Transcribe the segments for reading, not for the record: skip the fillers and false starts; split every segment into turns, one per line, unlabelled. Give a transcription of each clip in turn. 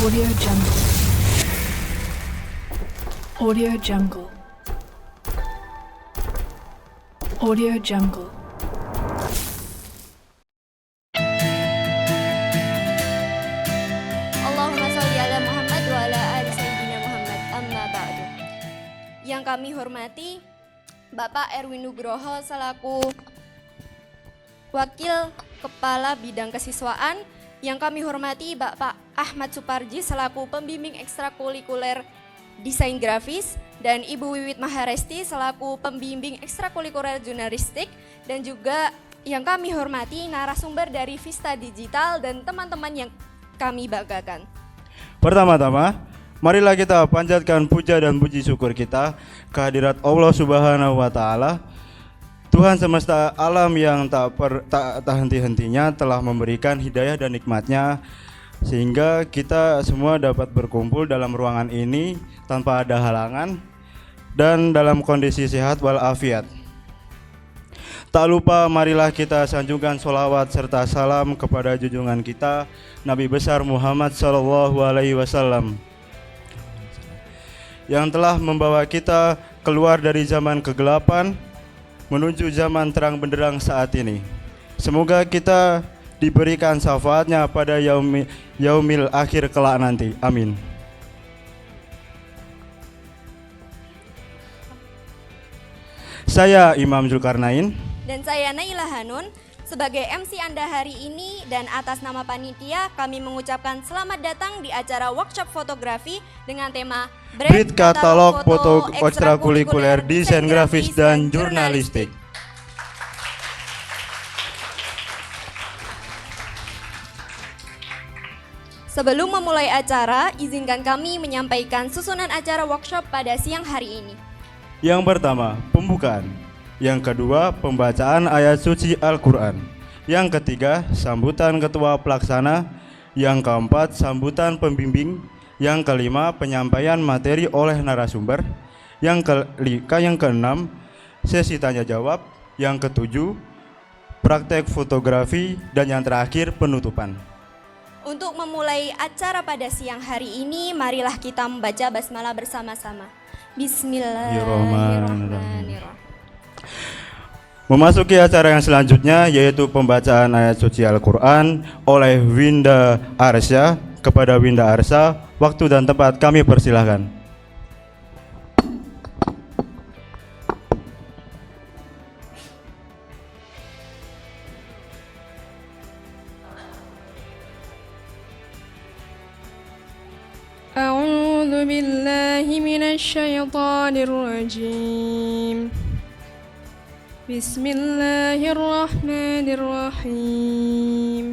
Audio Jungle. Audio Jungle. Audio Jungle.
Allahumma sholli ala Muhammad wa ala ali sayyidina Muhammad, amma ba'du. Yang kami hormati Bapak Erwin Nugroho selaku Wakil Kepala Bidang Kesiswaan. Yang kami hormati Bapak Ahmad Suparji selaku Pembimbing Ekstrakurikuler Desain Grafis, dan Ibu Wiwit Maharesti selaku Pembimbing Ekstrakurikuler Jurnalistik, dan juga yang kami hormati narasumber dari Vista Digital dan teman-teman yang kami banggakan.
Pertama-tama, marilah kita panjatkan puja dan puji syukur kita kehadirat Allah Subhanahu wa Ta'ala, Tuhan semesta alam yang tak henti-hentinya telah memberikan hidayah dan nikmatnya sehingga kita semua dapat berkumpul dalam ruangan ini tanpa ada halangan dan dalam kondisi sehat walafiat. Tak lupa marilah kita sanjungkan sholawat serta salam kepada junjungan kita Nabi besar Muhammad SAW yang telah membawa kita keluar dari zaman kegelapan menuju zaman terang benderang saat ini. Semoga kita diberikan syafaatnya pada yaumil akhir kelak nanti. Amin. Saya Imam Zulkarnain.
Dan saya Naila Hanun sebagai MC Anda hari ini, dan atas nama panitia kami mengucapkan selamat datang di acara workshop fotografi dengan tema
Breed Katalog Foto Ekstrakurikuler Desain Grafis dan Jurnalistik.
Sebelum memulai acara, izinkan kami menyampaikan susunan acara workshop pada siang hari ini.
Yang pertama, pembukaan. Yang kedua, pembacaan ayat suci Al-Quran. Yang ketiga, sambutan ketua pelaksana. Yang keempat, sambutan pembimbing. Yang kelima, penyampaian materi oleh narasumber. Yang keenam, sesi tanya jawab. Yang ketujuh, praktek fotografi. Dan yang terakhir, penutupan.
Untuk memulai acara pada siang hari ini, marilah kita membaca basmalah bersama-sama. Bismillahirrahmanirrahim.
Memasuki acara yang selanjutnya, yaitu pembacaan ayat suci Al-Quran oleh Winda Arsya. Kepada Winda Arsya, waktu dan tempat kami persilahkan.
أعوذ بالله من الشيطان الرجيم بسم الله الرحمن الرحيم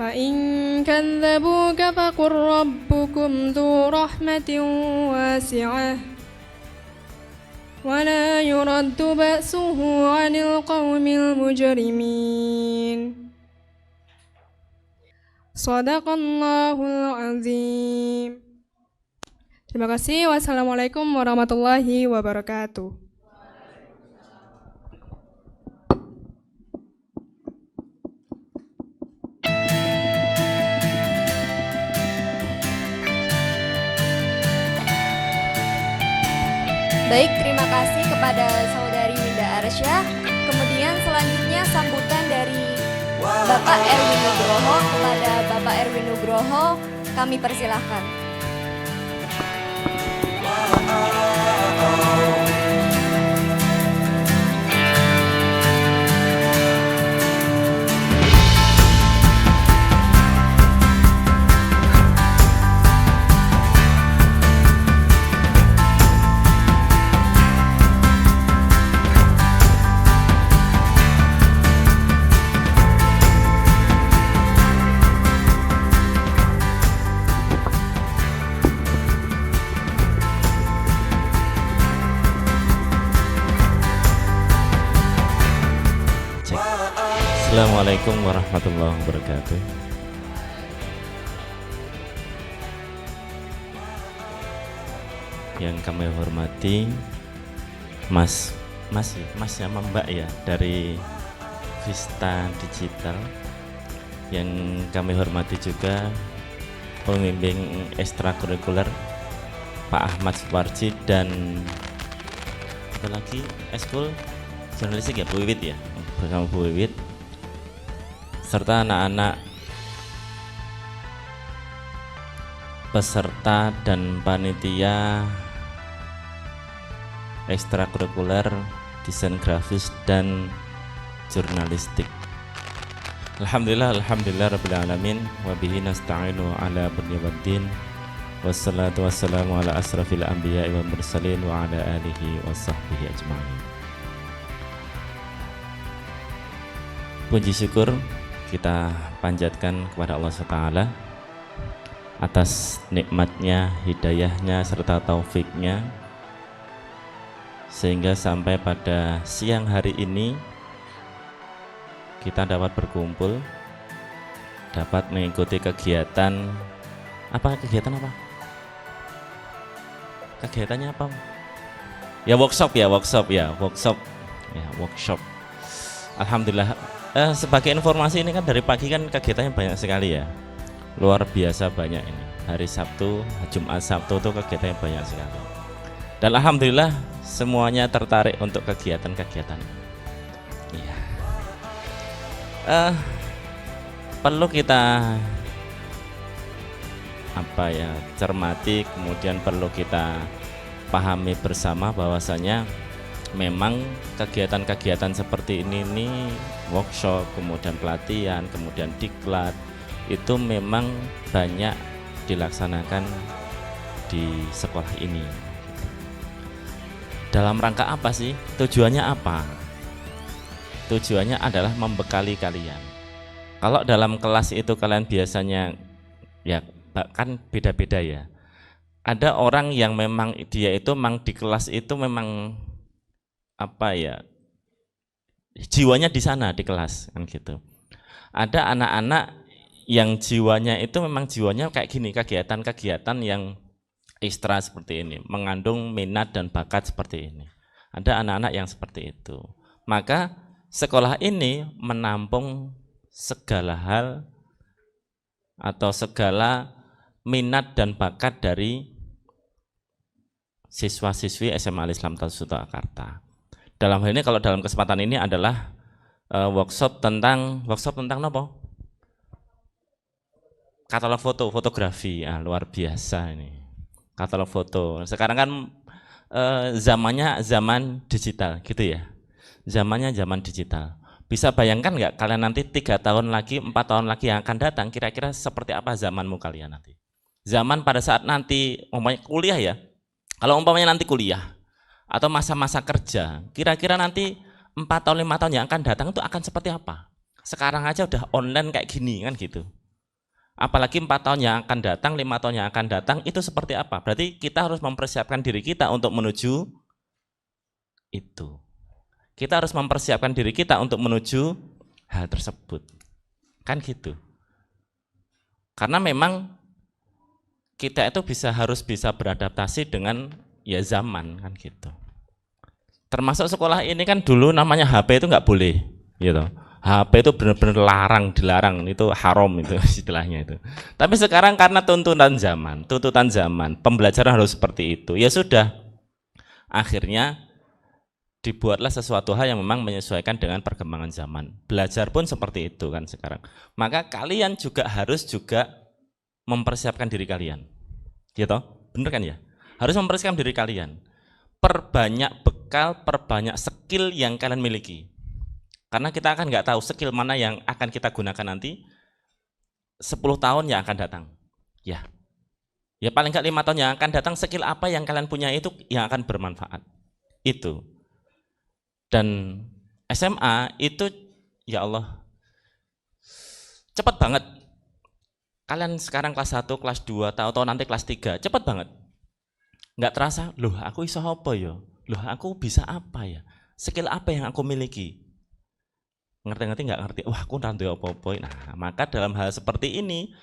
فإن كذبوك فقل ربكم ذو رحمة واسعة ولا يرد بأسه عن القوم المجرمين Shadaqallahul azim. Terima kasih. Wassalamualaikum warahmatullahi wabarakatuh.
Baik, terima kasih kepada saudari Winda Arsya. Kemudian selanjutnya sambutan dari Bapak Erwin Nugroho. Kepada Bapak Erwin Nugroho kami persilahkan.
Assalamualaikum warahmatullahi wabarakatuh. Yang kami hormati Mas sama Mbak ya dari Vista Digital Yang kami hormati juga pembimbing ekstrakurikuler Pak Ahmad Suparji dan apa lagi eskul jurnalistik ya Bu Wiwit ya, bersama Bu Wiwit, serta anak-anak peserta dan panitia ekstrakurikuler desain grafis dan jurnalistik. Alhamdulillah rabbil alamin wa bihi nasta'inu ala birri waddin wassalatu wassalamu ala asrafil anbiya'i wal mursalin wa ala alihi wa sahbihi ajma'in. Puji syukur kita panjatkan kepada Allah SWT atas nikmatnya, hidayahnya, serta taufiknya, sehingga sampai pada siang hari ini kita dapat berkumpul, dapat mengikuti kegiatan apa? Kegiatannya apa? Ya workshop. Alhamdulillah. Sebagai informasi, ini kan dari pagi kan kegiatannya banyak sekali ya, luar biasa banyak ini. Hari Sabtu, Jumat Sabtu tuh kegiatannya banyak sekali. Dan alhamdulillah semuanya tertarik untuk kegiatan-kegiatan. Iya. Perlu kita cermati, kemudian perlu kita pahami bersama bahwasanya memang kegiatan-kegiatan seperti ini workshop, kemudian pelatihan, kemudian diklat, itu memang banyak dilaksanakan di sekolah ini. Dalam rangka apa sih? Tujuannya apa? Tujuannya adalah membekali kalian. Kalau dalam kelas itu kalian biasanya ya kan beda-beda ya. Ada orang yang memang dia itu memang di kelas itu memang jiwanya di sana di kelas kan gitu. Ada anak-anak yang jiwanya itu memang jiwanya kayak gini, kegiatan-kegiatan yang ekstra seperti ini, mengandung minat dan bakat seperti ini. Ada anak-anak yang seperti itu. Maka sekolah ini menampung segala hal atau segala minat dan bakat dari siswa-siswi SMA Al-Islam Surakarta. Dalam hal ini, kalau dalam kesempatan ini adalah workshop tentang apa? Katalog fotografi. Luar biasa ini. Katalog foto. Sekarang kan zamannya zaman digital gitu ya. Zamannya zaman digital. Bisa bayangkan nggak kalian nanti 3 tahun lagi, 4 tahun lagi yang akan datang, kira-kira seperti apa zamanmu kalian nanti? Zaman pada saat nanti umpamanya kuliah ya. Kalau umpamanya nanti kuliah atau masa-masa kerja, kira-kira nanti 4 tahun 5 tahun yang akan datang itu akan seperti apa? Sekarang aja udah online kayak gini kan gitu. Apalagi 4 tahun yang akan datang, 5 tahun yang akan datang, itu seperti apa? Berarti kita harus mempersiapkan diri kita untuk menuju itu. Kita harus mempersiapkan diri kita untuk menuju hal tersebut. Kan gitu. Karena memang kita itu harus bisa beradaptasi dengan ya zaman kan gitu. Termasuk sekolah ini kan dulu namanya HP itu nggak boleh gitu. HP itu benar-benar dilarang, itu haram itu istilahnya itu. Tapi sekarang karena tuntutan zaman, pembelajaran harus seperti itu. Ya sudah, akhirnya dibuatlah sesuatu hal yang memang menyesuaikan dengan perkembangan zaman. Belajar pun seperti itu kan sekarang. Maka kalian juga harus mempersiapkan diri kalian. Gitu? Bener kan ya? Harus mempersiapkan diri kalian. Perbanyak bekal, perbanyak skill yang kalian miliki. Karena kita akan nggak tahu skill mana yang akan kita gunakan nanti 10 tahun yang akan datang. Ya paling nggak 5 tahun yang akan datang, skill apa yang kalian punya itu yang akan bermanfaat. Itu. Dan SMA itu ya Allah cepat banget. Kalian sekarang kelas 1, kelas 2, tahu nanti kelas 3, cepat banget. Nggak terasa, loh aku iso apa ya? Loh aku bisa apa ya? Skill apa yang aku miliki? Ngerti nggak ngerti? Wah aku nanti apa-apa. Nah, maka dalam hal seperti ini,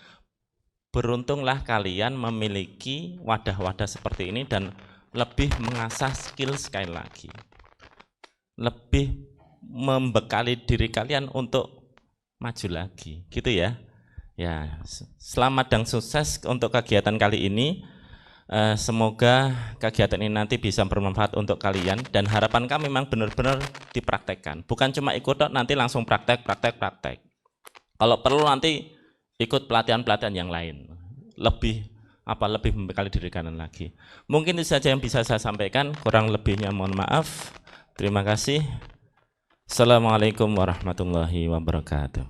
beruntunglah kalian memiliki wadah-wadah seperti ini dan lebih mengasah skill sekali lagi. Lebih membekali diri kalian untuk maju lagi, gitu ya. Ya, selamat dan sukses untuk kegiatan kali ini. Semoga kegiatan ini nanti bisa bermanfaat untuk kalian, dan harapan kami memang benar-benar dipraktekkan. Bukan cuma ikut nanti langsung praktek. Kalau perlu nanti ikut pelatihan-pelatihan yang lain. Lebih membekali diri kalian lagi. Mungkin itu saja yang bisa saya sampaikan, kurang lebihnya mohon maaf. Terima kasih. Assalamualaikum warahmatullahi wabarakatuh.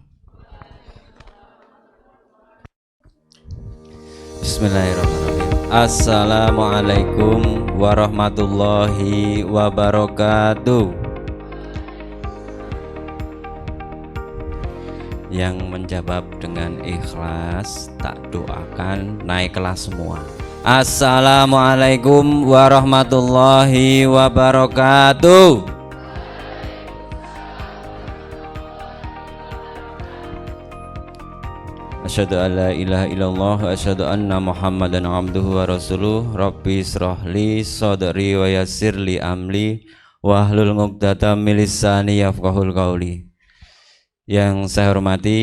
Bismillahirrahmanirrahim. Assalamualaikum warahmatullahi wabarakatuh. Yang menjawab dengan ikhlas tak doakan naik kelas semua. Assalamualaikum warahmatullahi wabarakatuh. Asyhadu an la ilaha illallah wa asyhadu anna Muhammadan abduhu wa rasuluh. Rabbi israhli sadri wa yassirli amli wahlul 'uqdatam min lisani yafqahul qawli. Yang saya hormati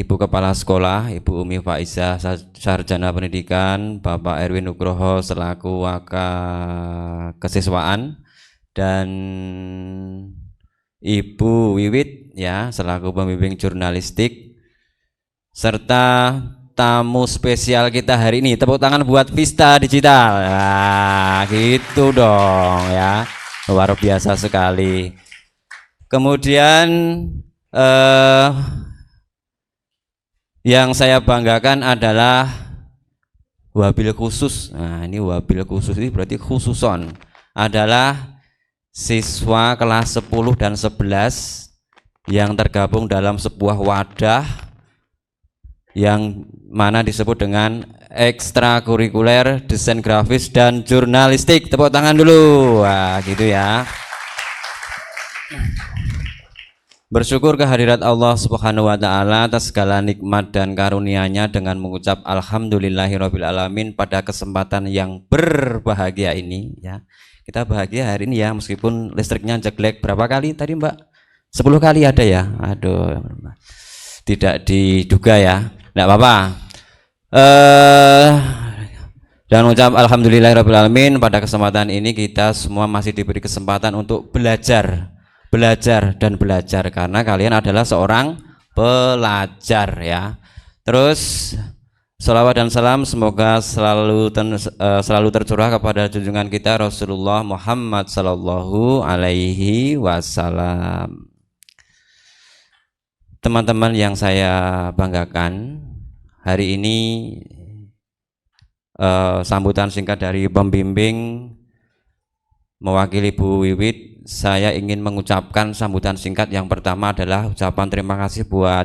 Ibu Kepala Sekolah, Ibu Umi Faizah, Sarjana Pendidikan, Bapak Erwin Nugroho selaku Wakasiswaan, dan Ibu Wiwit ya selaku pembimbing jurnalistik, serta tamu spesial kita hari ini. Tepuk tangan buat Vista Digital. Nah, gitu dong ya. Luar biasa sekali. Kemudian yang saya banggakan adalah wabil khusus. Nah, ini wabil khusus ini berarti khususon. Adalah siswa kelas 10 dan 11 yang tergabung dalam sebuah wadah yang mana disebut dengan ekstrakurikuler desain grafis dan jurnalistik. Tepuk tangan dulu. Wah, gitu ya. Bersyukur kehadirat Allah Subhanahu wa taala atas segala nikmat dan karunia-Nya dengan mengucap alhamdulillahirabbil alamin pada kesempatan yang berbahagia ini ya. Kita bahagia hari ini ya, meskipun listriknya jelek. Berapa kali tadi, Mbak? 10 kali ada ya. Aduh. Tidak diduga ya. Tidak apa-apa. Dan ucap alhamdulillahirabbil alamin, pada kesempatan ini kita semua masih diberi kesempatan untuk belajar karena kalian adalah seorang pelajar ya. Terus sholawat dan salam semoga selalu tercurah kepada junjungan kita Rasulullah Muhammad sallallahu alaihi wasallam. Teman-teman yang saya banggakan, hari ini sambutan singkat dari pembimbing mewakili Bu Wiwit. Saya ingin mengucapkan sambutan singkat. Yang pertama adalah ucapan terima kasih buat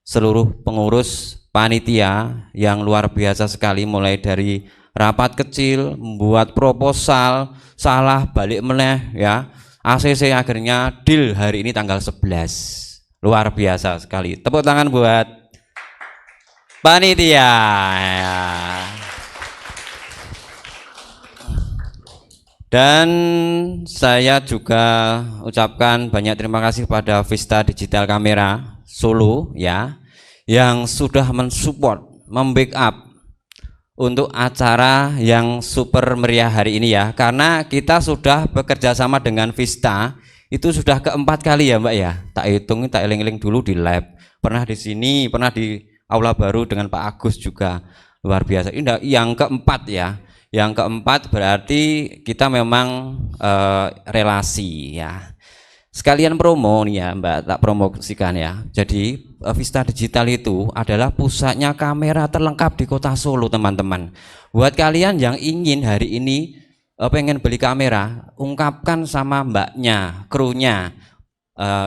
seluruh pengurus panitia yang luar biasa sekali, mulai dari rapat kecil, membuat proposal, salah balik meneh ya, ACC akhirnya deal hari ini tanggal 11. Luar biasa sekali. Tepuk tangan buat panitia ya. Dan saya juga ucapkan banyak terima kasih pada Vista Digital Kamera Solo ya, yang sudah mensupport, membackup untuk acara yang super meriah hari ini ya. Karena kita sudah bekerja sama dengan Vista itu sudah keempat kali ya Mbak ya. Tak hitung, tak eling-eling dulu di lab. Pernah di sini, pernah di Aula Baru dengan Pak Agus juga. Luar biasa. Ini yang keempat ya. Yang keempat berarti kita memang relasi ya. Sekalian promo nih ya Mbak, tak promosikan ya. Jadi Vista Digital itu adalah pusatnya kamera terlengkap di Kota Solo teman-teman. Buat kalian yang ingin hari ini pengen beli kamera, ungkapkan sama mbaknya, krunya.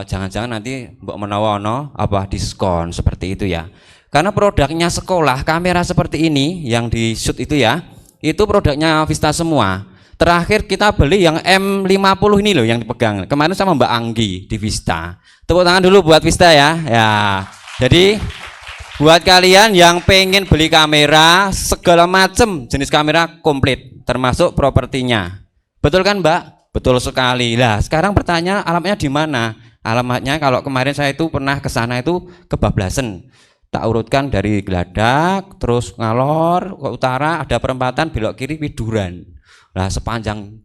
Jangan-jangan nanti mbak menawono apa diskon seperti itu ya. Karena produknya sekolah, kamera seperti ini yang di shoot itu ya, itu produknya Vista semua. Terakhir kita beli yang M50 ini loh yang dipegang kemarin sama Mbak Anggi di Vista. Tepuk tangan dulu buat Vista ya. Ya. Jadi buat kalian yang pengen beli kamera, segala macam jenis kamera komplit, termasuk propertinya. Betul kan Mbak? Betul sekali. Lah, sekarang pertanyaan alamatnya di mana? Alamatnya kalau kemarin saya itu pernah ke sana itu kebablasan. Tak urutkan dari Geladak, terus ngalor ke utara, ada perempatan belok kiri Widuran. Nah, sepanjang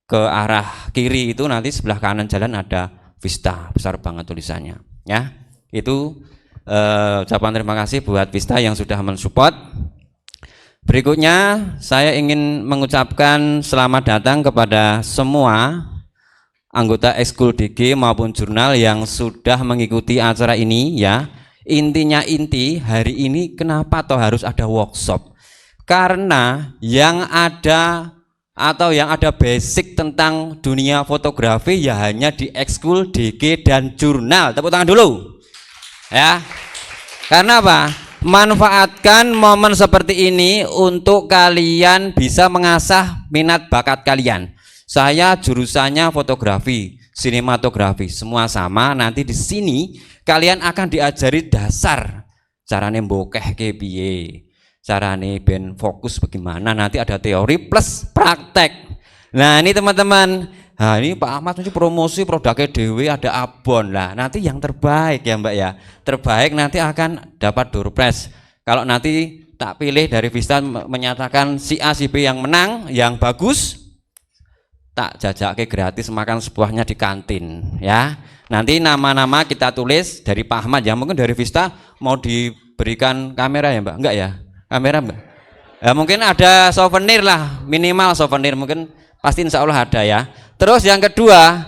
ke arah kiri itu nanti sebelah kanan jalan ada Vista, besar banget tulisannya. Ya, itu ucapan terima kasih buat Vista yang sudah mensupport. Berikutnya saya ingin mengucapkan selamat datang kepada semua anggota Ekskul DG maupun jurnal yang sudah mengikuti acara ini ya. Intinya hari ini kenapa toh harus ada workshop? Karena yang ada atau yang ada basic tentang dunia fotografi ya hanya di Ekskul DG dan jurnal. Tepuk tangan dulu. Ya. Karena apa? Manfaatkan momen seperti ini untuk kalian bisa mengasah minat bakat kalian. Saya jurusannya fotografi, sinematografi, semua sama. Nanti di sini kalian akan diajari dasar carane mbokeh ke piye, carane ben fokus bagaimana. Nanti ada teori plus praktek. Nah, ini teman-teman. Nah, ini Pak Ahmad ini promosi produknya dewe, ada abon lah. Nanti yang terbaik ya Mbak ya. Terbaik nanti akan dapat door prize. Kalau nanti tak pilih dari Vista menyatakan si A si B yang menang, yang bagus, tak jajake gratis makan sebuahnya di kantin ya. Nanti nama-nama kita tulis dari Pak Ahmad ya. Mungkin dari Vista mau diberikan kamera ya Mbak? Enggak ya? Kamera Mbak? Ya, mungkin ada souvenir lah, minimal souvenir mungkin pasti insya Allah ada ya. Terus yang kedua,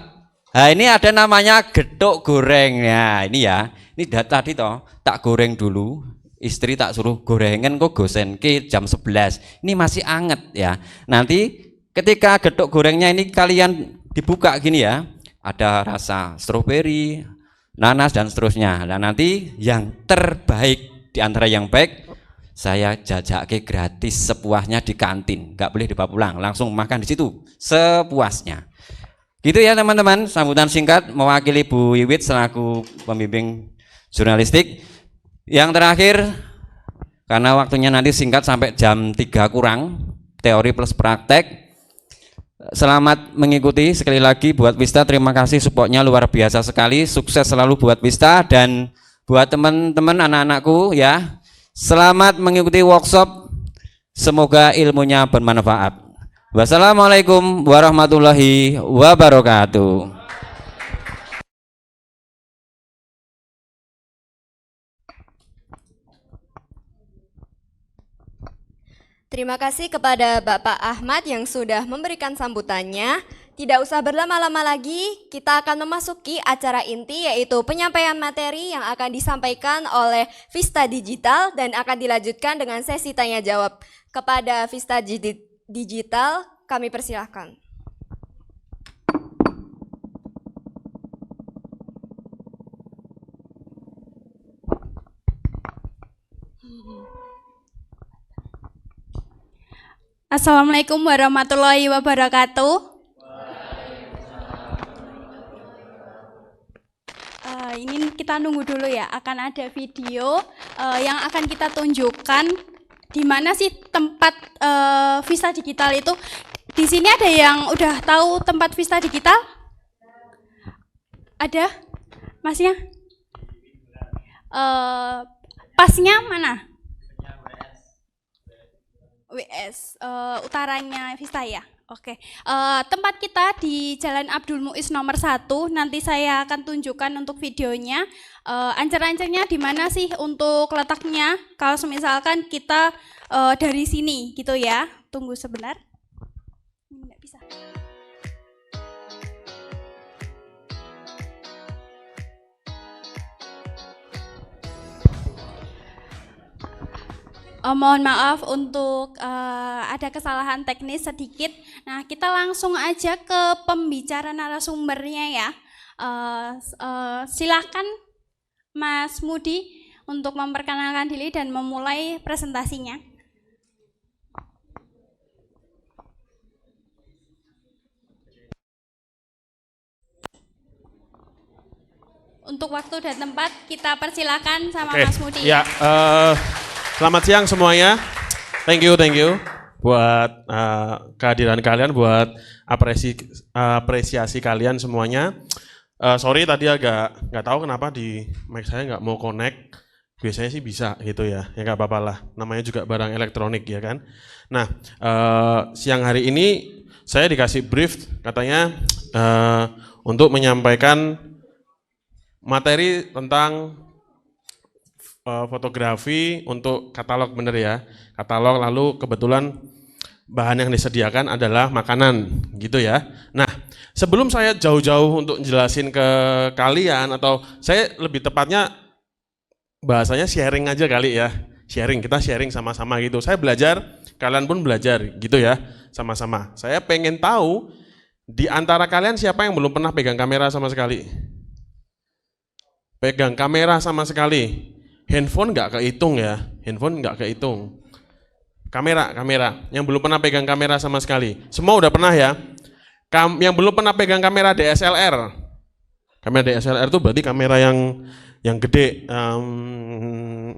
nah ini ada namanya getuk goreng ya. Ini ya, ini tadi toh tak goreng dulu, istri tak suruh gorengan kok gosen ke jam 11. Ini masih anget ya. Nanti ketika getuk gorengnya ini kalian dibuka gini ya, ada rasa stroberi, nanas dan seterusnya. Nah nanti yang terbaik di antara yang baik saya jajake gratis sepuasnya di kantin, nggak boleh dibawa pulang, langsung makan di situ sepuasnya. Gitu ya teman-teman, sambutan singkat mewakili Bu Wiwit selaku pembimbing jurnalistik. Yang terakhir, karena waktunya nanti singkat sampai jam 3 kurang, teori plus praktek. Selamat mengikuti sekali lagi buat Vista, terima kasih supportnya luar biasa sekali, sukses selalu buat Vista dan buat teman-teman anak-anakku ya. Selamat mengikuti workshop, semoga ilmunya bermanfaat. Wassalamualaikum warahmatullahi wabarakatuh.
Terima kasih kepada Bapak Ahmad yang sudah memberikan sambutannya. Tidak usah berlama-lama lagi, kita akan memasuki acara inti yaitu penyampaian materi yang akan disampaikan oleh Vista Digital dan akan dilanjutkan dengan sesi tanya jawab. Kepada Vista Digital, kami persilahkan.
Assalamualaikum warahmatullahi wabarakatuh. Ini kita nunggu dulu ya, akan ada video yang akan kita tunjukkan di mana sih tempat Vista Digital itu. Di sini ada yang udah tahu tempat Vista Digital? Ada? Masnya? Pasnya mana? WS utaranya Vista ya. Oke. Tempat kita di Jalan Abdul Muiz nomor 1. Nanti saya akan tunjukkan untuk videonya. Ancer-ancernya di mana sih untuk letaknya? Kalau misalkan kita dari sini gitu ya. Tunggu sebentar. Nggak bisa. Mohon maaf untuk ada kesalahan teknis sedikit. Nah, kita langsung aja ke pembicara narasumbernya ya. Silakan Mas Mudi untuk memperkenalkan diri dan memulai presentasinya. Untuk waktu dan tempat kita persilakan sama Mas Mudi.
Ya, selamat siang semuanya. Thank you buat kehadiran kalian, buat apresiasi kalian semuanya. Sorry tadi agak nggak tahu kenapa di mic saya nggak mau connect. Biasanya sih bisa gitu ya, ya nggak apa-apa lah. Namanya juga barang elektronik ya kan. Nah, siang hari ini saya dikasih brief katanya untuk menyampaikan materi tentang fotografi untuk katalog, bener ya. Katalog, lalu kebetulan bahan yang disediakan adalah makanan gitu ya. Nah, sebelum saya jauh-jauh untuk jelasin ke kalian, atau saya lebih tepatnya bahasanya sharing aja kali ya. Sharing, kita sharing sama-sama gitu. Saya belajar, kalian pun belajar gitu ya, sama-sama. Saya pengen tahu di antara kalian siapa yang belum pernah pegang kamera sama sekali? Pegang kamera sama sekali. Handphone nggak kehitung ya, handphone nggak kehitung. Kamera yang belum pernah pegang kamera sama sekali. Semua udah pernah ya. Yang belum pernah pegang kamera DSLR. Kamera DSLR itu berarti kamera yang gede.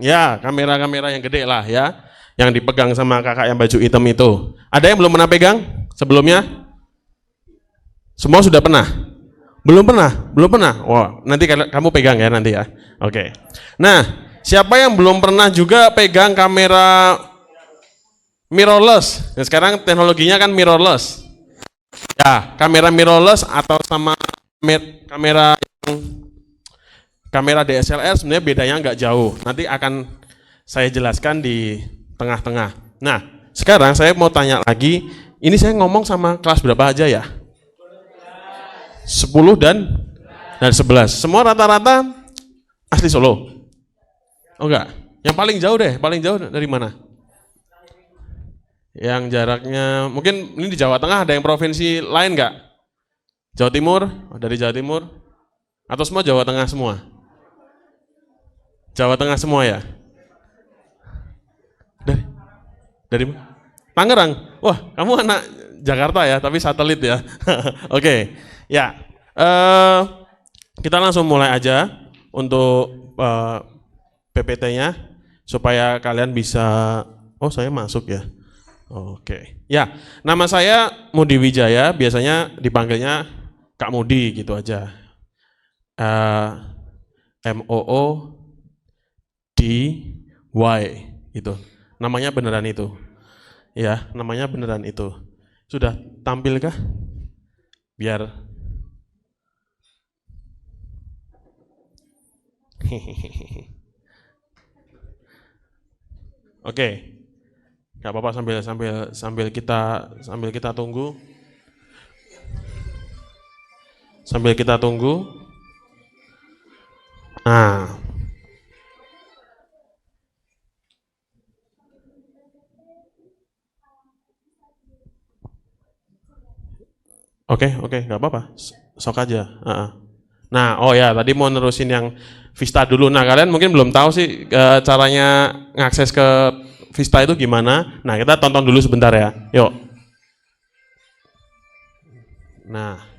Ya, kamera-kamera yang gede lah ya. Yang dipegang sama kakak yang baju hitam itu. Ada yang belum pernah pegang sebelumnya? Semua sudah pernah? Belum pernah? Belum pernah? Wah, nanti kamu pegang ya nanti ya. Oke. Nah, siapa yang belum pernah juga pegang kamera mirrorless? Nah, sekarang teknologinya kan mirrorless. Ya, kamera mirrorless atau sama kamera DSLR sebenarnya bedanya nggak jauh. Nanti akan saya jelaskan di tengah-tengah. Nah, sekarang saya mau tanya lagi, ini saya ngomong sama kelas berapa aja ya? 10 dan 11. Semua rata-rata asli Solo? Oh enggak? Yang paling jauh deh, paling jauh dari mana? Yang jaraknya, mungkin ini di Jawa Tengah, ada yang provinsi lain enggak? Jawa Timur? Dari Jawa Timur? Atau semua Jawa Tengah semua? Jawa Tengah semua ya? Dari Tangerang? Wah, kamu anak Jakarta ya, tapi satelit ya. Oke, ya. Kita langsung mulai aja untuk PPT-nya supaya kalian bisa. Oh, saya masuk ya. Oke. Ya, nama saya Mudi Wijaya, biasanya dipanggilnya Kak Mudi gitu aja. MOODY gitu. Namanya beneran itu. Ya, namanya beneran itu. Sudah tampil kah? Biar Oke. Gak apa-apa sambil kita tunggu. Sambil kita tunggu. Nah. Oke, nggak apa-apa, sok aja. Nah, oh ya, tadi mau nerusin yang Vista dulu. Nah, kalian mungkin belum tahu sih caranya ngakses ke Vista itu gimana. Nah, kita tonton dulu sebentar ya. Yuk. Nah.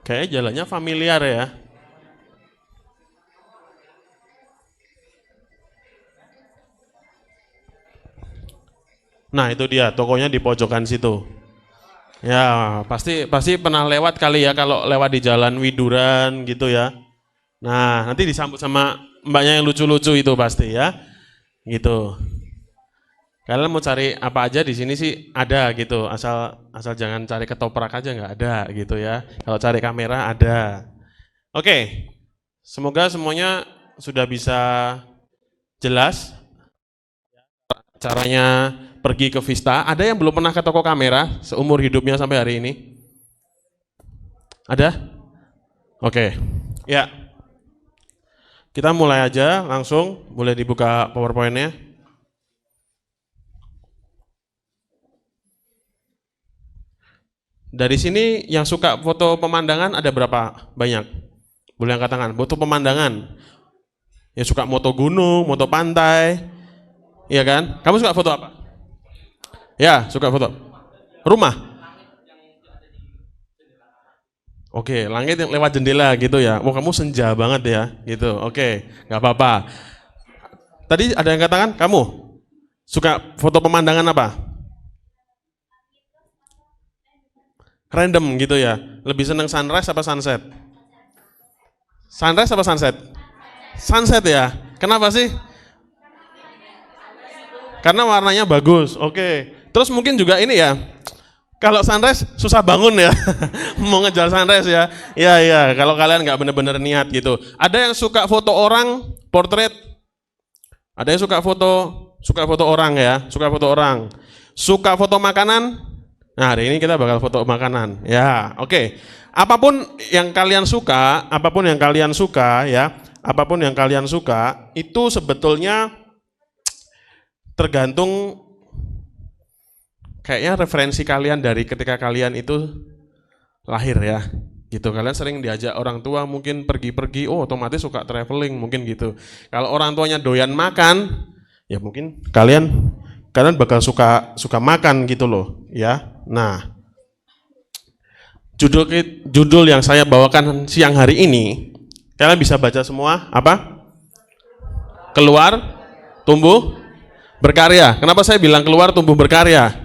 Kayak jalannya familiar ya. Nah, itu dia tokonya di pojokan situ. Ya, pasti pernah lewat kali ya kalau lewat di jalan Widuran gitu ya. Nah, nanti disambut sama mbaknya yang lucu-lucu itu pasti ya. Gitu. Kalian mau cari apa aja di sini sih ada gitu, asal jangan cari ketoprak aja, nggak ada gitu ya. Kalau cari kamera ada. Oke, semoga semuanya sudah bisa jelas caranya pergi ke Vista. Ada yang belum pernah ke toko kamera seumur hidupnya sampai hari ini? Ada? Oke, ya. Kita mulai aja langsung, boleh dibuka PowerPoint-nya. Dari sini yang suka foto pemandangan ada berapa banyak? Boleh angkat tangan. Foto pemandangan. Yang suka moto gunung, moto pantai. Iya kan? Kamu suka foto apa? Ya, suka foto rumah. Oke, langit yang lewat jendela gitu ya. Oh, kamu senja banget ya, gitu. Oke, nggak apa-apa. Tadi ada yang katakan, kamu suka foto pemandangan apa? Random gitu ya. Lebih seneng sunrise apa sunset? Sunrise apa sunset? Sunset ya. Kenapa sih? Karena warnanya bagus. Oke. Terus mungkin juga ini ya. Kalau sunrise susah bangun ya, mau ngejar sunrise ya. Ya, kalau kalian nggak bener-bener niat gitu. Ada yang suka foto orang, portrait. Ada yang suka foto orang ya, suka foto orang. Suka foto makanan. Nah, hari ini kita bakal foto makanan. Ya, oke. Apapun yang kalian suka ya, apapun yang kalian suka itu sebetulnya tergantung kayaknya referensi kalian dari ketika kalian itu lahir ya, gitu. Kalian sering diajak orang tua mungkin pergi-pergi, oh otomatis suka traveling mungkin gitu. Kalau orang tuanya doyan makan, ya mungkin kalian bakal suka makan gitu loh, ya. Nah, judul yang saya bawakan siang hari ini, kalian bisa baca semua apa? Keluar, tumbuh, berkarya. Kenapa saya bilang keluar, tumbuh, berkarya?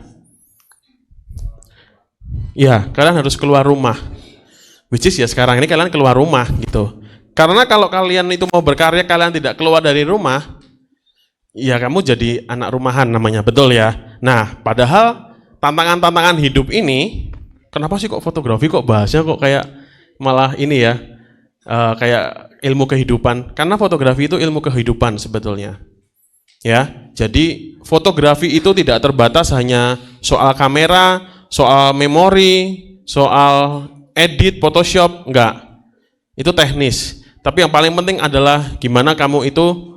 Ya, kalian harus keluar rumah. Which is ya sekarang ini kalian keluar rumah gitu. Karena kalau kalian itu mau berkarya, kalian tidak keluar dari rumah, ya kamu jadi anak rumahan namanya, betul ya? Nah, padahal tantangan-tantangan hidup ini, kenapa sih kok fotografi kok bahasnya kok kayak malah ini ya, kayak ilmu kehidupan. Karena fotografi itu ilmu kehidupan sebetulnya. Ya, jadi fotografi itu tidak terbatas hanya soal kamera, soal memori, soal edit, Photoshop, enggak. Itu teknis. Tapi yang paling penting adalah gimana kamu itu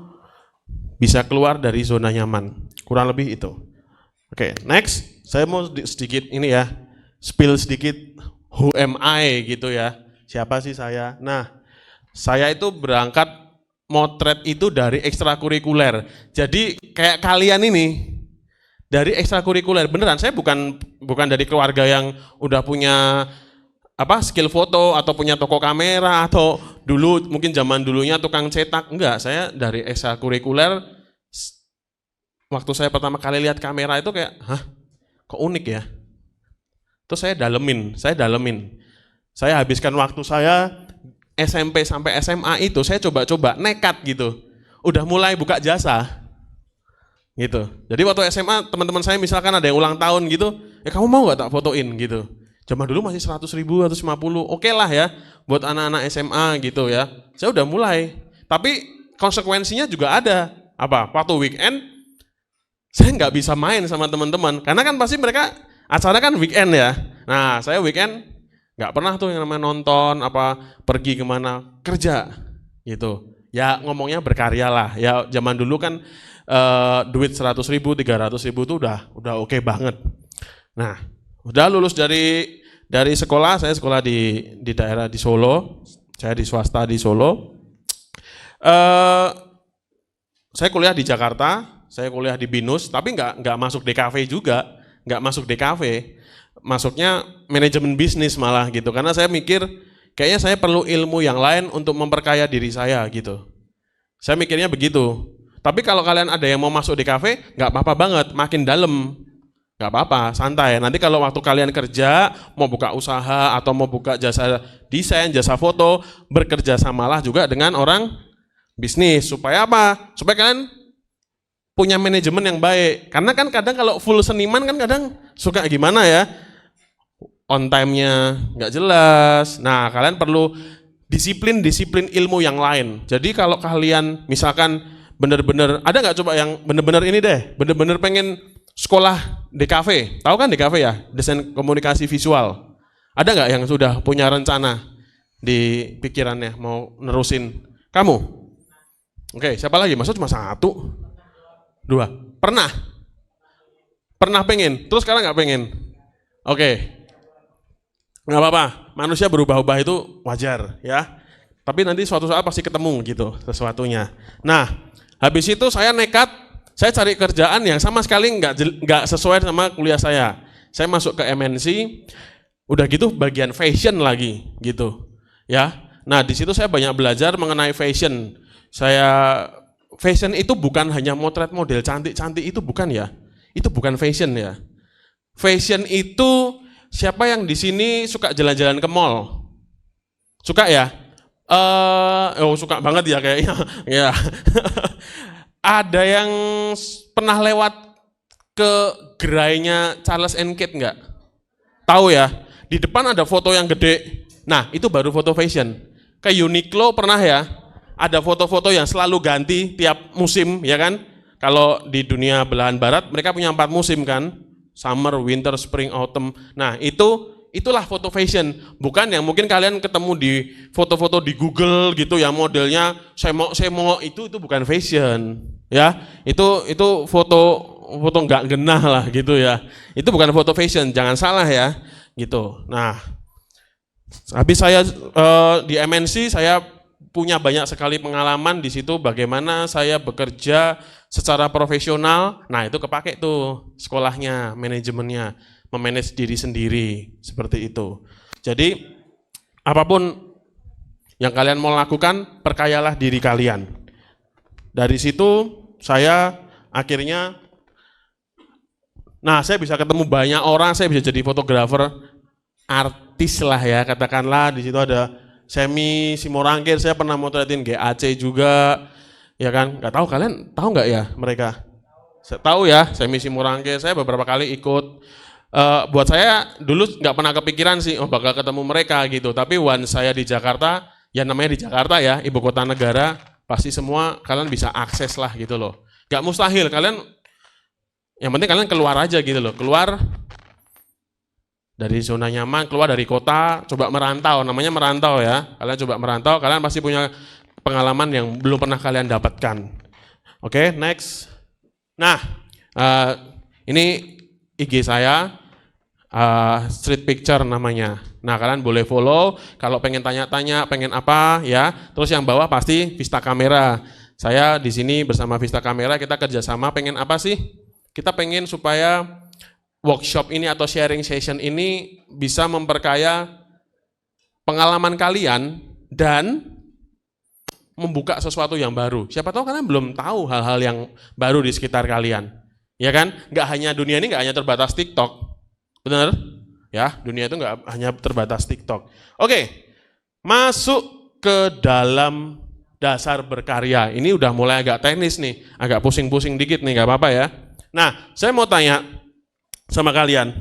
bisa keluar dari zona nyaman. Kurang lebih itu. Oke, next. Saya mau sedikit ini ya, spill sedikit who am I gitu ya. Siapa sih saya? Nah, saya itu berangkat motret itu dari ekstrakurikuler. Jadi kayak kalian ini dari ekstrakurikuler, beneran saya bukan dari keluarga yang udah punya skill foto atau punya toko kamera atau dulu mungkin zaman dulunya tukang cetak, enggak, saya dari ekstrakurikuler. Waktu saya pertama kali lihat kamera itu kayak, kok unik ya. Terus saya dalemin. Saya habiskan waktu saya SMP sampai SMA itu saya coba-coba nekat gitu. Udah mulai buka jasa. Gitu. Jadi waktu SMA teman-teman saya misalkan ada yang ulang tahun gitu, kamu mau nggak tak fotoin gitu. Zaman dulu masih 100.000, 150, oke lah ya buat anak-anak SMA gitu ya. Saya udah mulai, tapi konsekuensinya juga ada. Apa? Waktu weekend saya nggak bisa main sama teman-teman, karena kan pasti mereka acara kan weekend ya. Nah, saya weekend nggak pernah tuh yang namanya nonton, pergi kemana, kerja gitu. Ya ngomongnya berkarya lah. Ya zaman dulu kan duit 100.000, 300.000 itu udah oke banget. Nah, udah lulus dari sekolah, saya sekolah di daerah di Solo, saya di swasta di Solo. Saya kuliah di Jakarta, saya kuliah di BINUS, tapi nggak masuk DKV juga, masuknya manajemen bisnis malah gitu, karena saya mikir kayaknya saya perlu ilmu yang lain untuk memperkaya diri saya gitu. Saya mikirnya begitu. Tapi kalau kalian ada yang mau masuk DKV, nggak apa-apa banget, makin dalam. Nggak apa-apa, santai. Nanti kalau waktu kalian kerja, mau buka usaha atau mau buka jasa desain, jasa foto, bekerja samalah juga dengan orang bisnis. Supaya apa? Supaya kalian punya manajemen yang baik. Karena kan kadang kalau full seniman kan kadang suka gimana ya, on time-nya nggak jelas. Nah, kalian perlu disiplin ilmu yang lain. Jadi kalau kalian misalkan bener-bener, ada nggak coba yang bener-bener ini deh, bener-bener pengen sekolah DKV, tahu kan DKV ya, desain komunikasi visual. Ada nggak yang sudah punya rencana di pikirannya mau nerusin? Kamu? Oke, siapa lagi? Maksud cuma 1, 2. Pernah pengen, terus sekarang nggak pengen? Oke, nggak apa-apa. Manusia berubah-ubah itu wajar ya. Tapi nanti suatu saat pasti ketemu gitu sesuatunya. Nah, habis itu saya nekat, saya cari kerjaan yang sama sekali nggak sesuai sama kuliah saya. Saya masuk ke MNC. Udah gitu bagian fashion lagi gitu. Ya. Nah, di situ saya banyak belajar mengenai fashion. Fashion itu bukan hanya motret model cantik-cantik, itu bukan ya. Itu bukan fashion ya. Fashion itu siapa yang di sini suka jalan-jalan ke mall? Suka ya? Suka banget ya kayaknya. Ya. Ada yang pernah lewat ke gerainya Charles and Kate nggak? Tahu ya? Di depan ada foto yang gede. Nah, itu baru foto fashion. Ke Uniqlo pernah ya? Ada foto-foto yang selalu ganti tiap musim, ya kan? Kalau di dunia belahan barat, mereka punya 4 musim kan? Summer, winter, spring, autumn. Nah, itulah foto fashion. Bukan yang mungkin kalian ketemu di foto-foto di Google gitu ya, modelnya semok, itu bukan fashion. Ya, itu foto nggak genah lah gitu ya. Itu bukan foto fashion, jangan salah ya. Gitu. Nah, habis saya di MNC saya punya banyak sekali pengalaman di situ bagaimana saya bekerja secara profesional. Nah, itu kepake tuh sekolahnya, manajemennya, memanage diri sendiri seperti itu. Jadi apapun yang kalian mau lakukan, perkayalah diri kalian. Dari situ saya akhirnya saya bisa ketemu banyak orang, saya bisa jadi fotografer, artis lah ya, katakanlah. Di situ ada Semi Simorangkir, saya pernah motretin GAC juga, ya kan? Nggak tahu, kalian tahu nggak ya mereka? Saya tahu ya, Semi Simorangkir, saya beberapa kali ikut. Buat saya dulu nggak pernah kepikiran sih, bakal ketemu mereka gitu. Tapi once saya di Jakarta, ya namanya di Jakarta ya, ibu kota negara, pasti semua kalian bisa akses lah gitu loh. Nggak mustahil, yang penting kalian keluar aja gitu loh, keluar dari zona nyaman, keluar dari kota, coba merantau, namanya merantau ya. Kalian coba merantau, kalian pasti punya pengalaman yang belum pernah kalian dapatkan. Oke, next. Nah, ini IG saya, Street Picture namanya. Nah, kalian boleh follow, kalau pengen tanya-tanya, pengen apa ya. Terus yang bawah pasti Vista Kamera. Saya di sini bersama Vista Kamera, kita kerjasama pengen apa sih? Kita pengen supaya workshop ini atau sharing session ini bisa memperkaya pengalaman kalian dan membuka sesuatu yang baru. Siapa tahu kalian belum tahu hal-hal yang baru di sekitar kalian. Ya kan? Dunia ini nggak hanya terbatas TikTok. Benar? Ya, dunia itu nggak hanya terbatas TikTok. Oke, masuk ke dalam dasar berkarya. Ini udah mulai agak teknis nih, agak pusing-pusing dikit nih, nggak apa-apa ya. Nah, saya mau tanya sama kalian,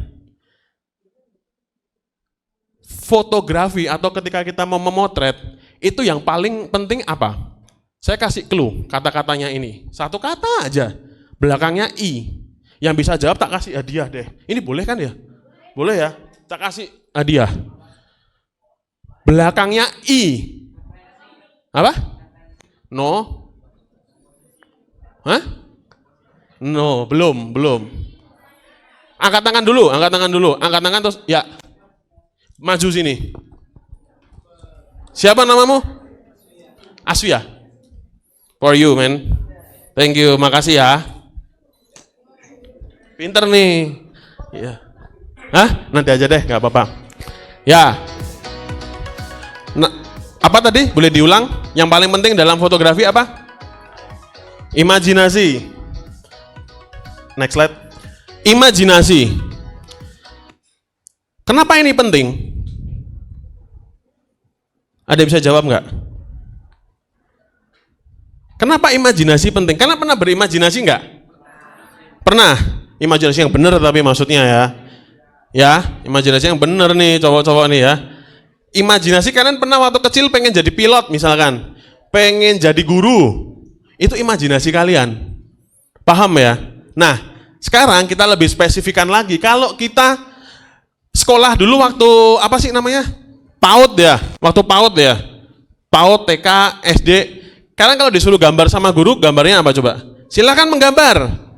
fotografi atau ketika kita mau memotret, itu yang paling penting apa? Saya kasih clue, kata-katanya ini. Satu kata aja, belakangnya I. Yang bisa jawab tak kasih hadiah deh. Ini boleh kan ya? Boleh ya? Tak kasih hadiah. Belakangnya I. Apa? No? Hah? No, belum. Angkat tangan dulu. Angkat tangan terus, ya. Maju sini. Siapa namamu? Aswia. For you, man. Thank you, makasih ya. Pinter nih. Ya. Hah? Nanti aja deh, nggak apa-apa. Ya. Nah, apa tadi? Boleh diulang? Yang paling penting dalam fotografi apa? Imajinasi. Next slide. Imajinasi. Kenapa ini penting? Ada yang bisa jawab nggak? Kenapa imajinasi penting? Karena pernah berimajinasi nggak? Pernah. Imajinasi yang benar tapi maksudnya ya. Ya, imajinasi yang benar nih cowok-cowok nih ya. Imajinasi kalian pernah waktu kecil pengen jadi pilot misalkan. Pengen jadi guru. Itu imajinasi kalian. Paham ya? Nah, sekarang kita lebih spesifikan lagi. Kalau kita sekolah dulu waktu apa sih namanya? PAUD ya. Waktu PAUD ya. PAUD, TK, SD. Kalian kalau disuruh gambar sama guru, gambarnya apa coba? Silakan menggambar.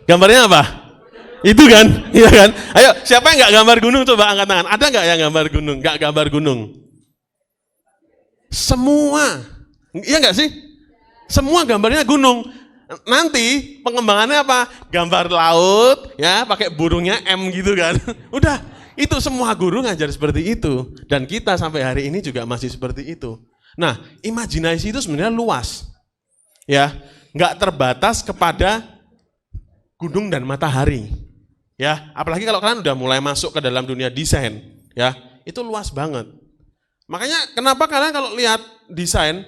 Gambarnya apa? Itu kan? Iya kan? Ayo, siapa yang nggak gambar gunung coba angkat tangan. Ada nggak yang gambar gunung? Nggak gambar gunung? Semua. Iya nggak sih? Semua gambarnya gunung. Nanti pengembangannya apa? Gambar laut, ya pakai burungnya M gitu kan. Udah, Itu semua guru ngajar seperti itu. Dan kita sampai hari ini juga masih seperti itu. Nah, imajinasi itu sebenarnya luas. Ya, nggak terbatas kepada gunung dan matahari. Ya, apalagi kalau kalian udah mulai masuk ke dalam dunia desain, ya, itu luas banget. Makanya kenapa kalian kalau lihat desain,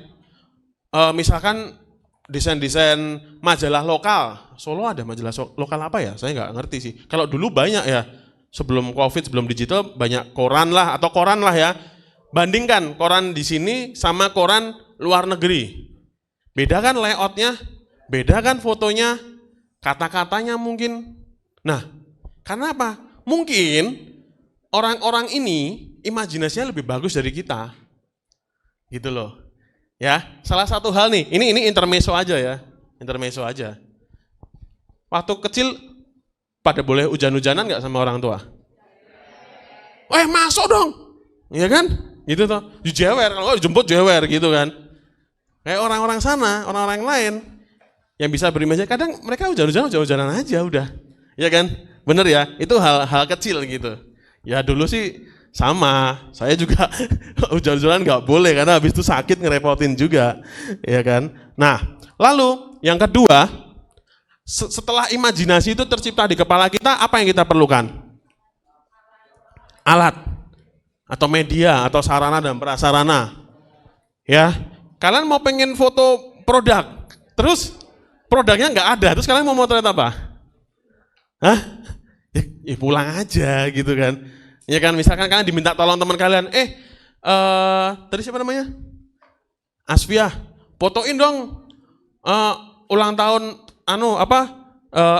misalkan desain-desain majalah lokal, Solo ada majalah lokal apa ya? Saya nggak ngerti sih. Kalau dulu banyak ya, sebelum COVID, sebelum digital banyak koran lah atau koran lah ya. Bandingkan koran di sini sama koran luar negeri. Beda kan layoutnya, beda kan fotonya, kata-katanya mungkin. Nah, karena apa? Mungkin orang-orang ini imajinasinya lebih bagus dari kita. Gitu loh. Ya, salah satu hal nih, ini intermezzo aja ya. Intermezzo aja. Waktu kecil pada boleh hujan-hujanan nggak sama orang tua? Masuk dong. Iya kan? Gitu toh. Jewer, kalau dijemput jewer gitu kan. Kayak orang-orang sana, orang-orang lain yang bisa berimajinasi, kadang mereka hujan-hujanan aja udah. Iya kan? Bener ya? Itu hal kecil gitu. Ya dulu sih sama, saya juga hujan-hujanan nggak boleh karena habis itu sakit ngerepotin juga, ya kan. Nah, lalu yang kedua, setelah imajinasi itu tercipta di kepala kita, apa yang kita perlukan? Alat atau media atau sarana dan prasarana. Ya, kalian mau pengen foto produk, terus produknya nggak ada, terus kalian mau motret apa? Hah? Ya pulang aja gitu kan. Ya kan, misalkan kalian diminta tolong teman kalian, tadi siapa namanya? Asfiah, fotoin dong ulang tahun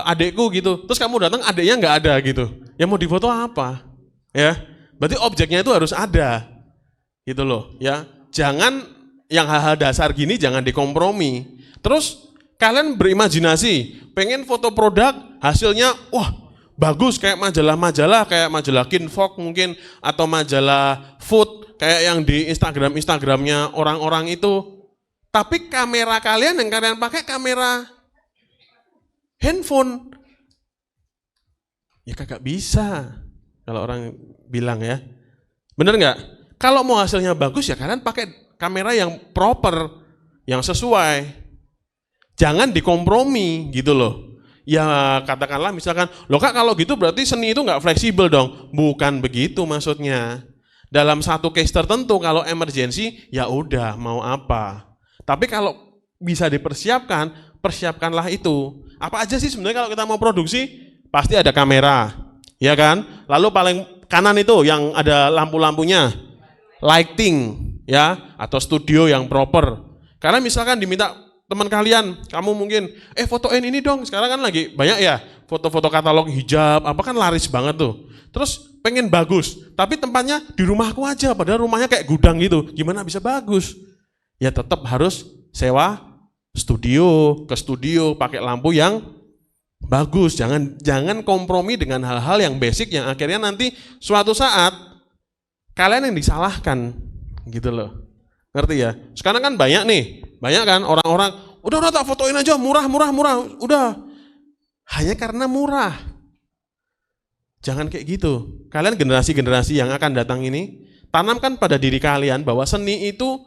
adekku gitu. Terus kamu datang adeknya nggak ada gitu. Ya mau difoto apa? Ya, berarti objeknya itu harus ada. Gitu loh, ya. Jangan yang hal-hal dasar gini jangan dikompromi. Terus kalian berimajinasi, pengen foto produk, hasilnya wah bagus kayak majalah-majalah, kayak majalah Kinfolk mungkin, atau majalah food, kayak yang di Instagramnya orang-orang itu. Tapi kamera kalian yang kalian pakai kamera handphone. Ya kagak bisa, kalau orang bilang ya. Bener nggak? Kalau mau hasilnya bagus ya kalian pakai kamera yang proper, yang sesuai. Jangan dikompromi gitu loh. Ya katakanlah misalkan, loh Kak kalau gitu berarti seni itu nggak fleksibel dong. Bukan begitu maksudnya. Dalam satu case tertentu kalau emergency ya udah mau apa. Tapi kalau bisa dipersiapkan, persiapkanlah itu. Apa aja sih sebenarnya kalau kita mau produksi? Pasti ada kamera, ya kan? Lalu paling kanan itu yang ada lampu-lampunya, lighting, ya, atau studio yang proper. Karena misalkan diminta teman kalian, kamu mungkin, fotoin ini dong, sekarang kan lagi banyak ya, foto-foto katalog hijab, apa kan laris banget tuh. Terus pengen bagus, tapi tempatnya di rumahku aja, padahal rumahnya kayak gudang gitu, gimana bisa bagus? Ya tetap harus sewa studio, ke studio, pakai lampu yang bagus, jangan kompromi dengan hal-hal yang basic yang akhirnya nanti suatu saat kalian yang disalahkan, gitu loh. Ngerti ya? Sekarang kan banyak kan orang-orang, udah tak fotoin aja, murah, udah. Hanya karena murah. Jangan kayak gitu. Kalian generasi-generasi yang akan datang ini, tanamkan pada diri kalian bahwa seni itu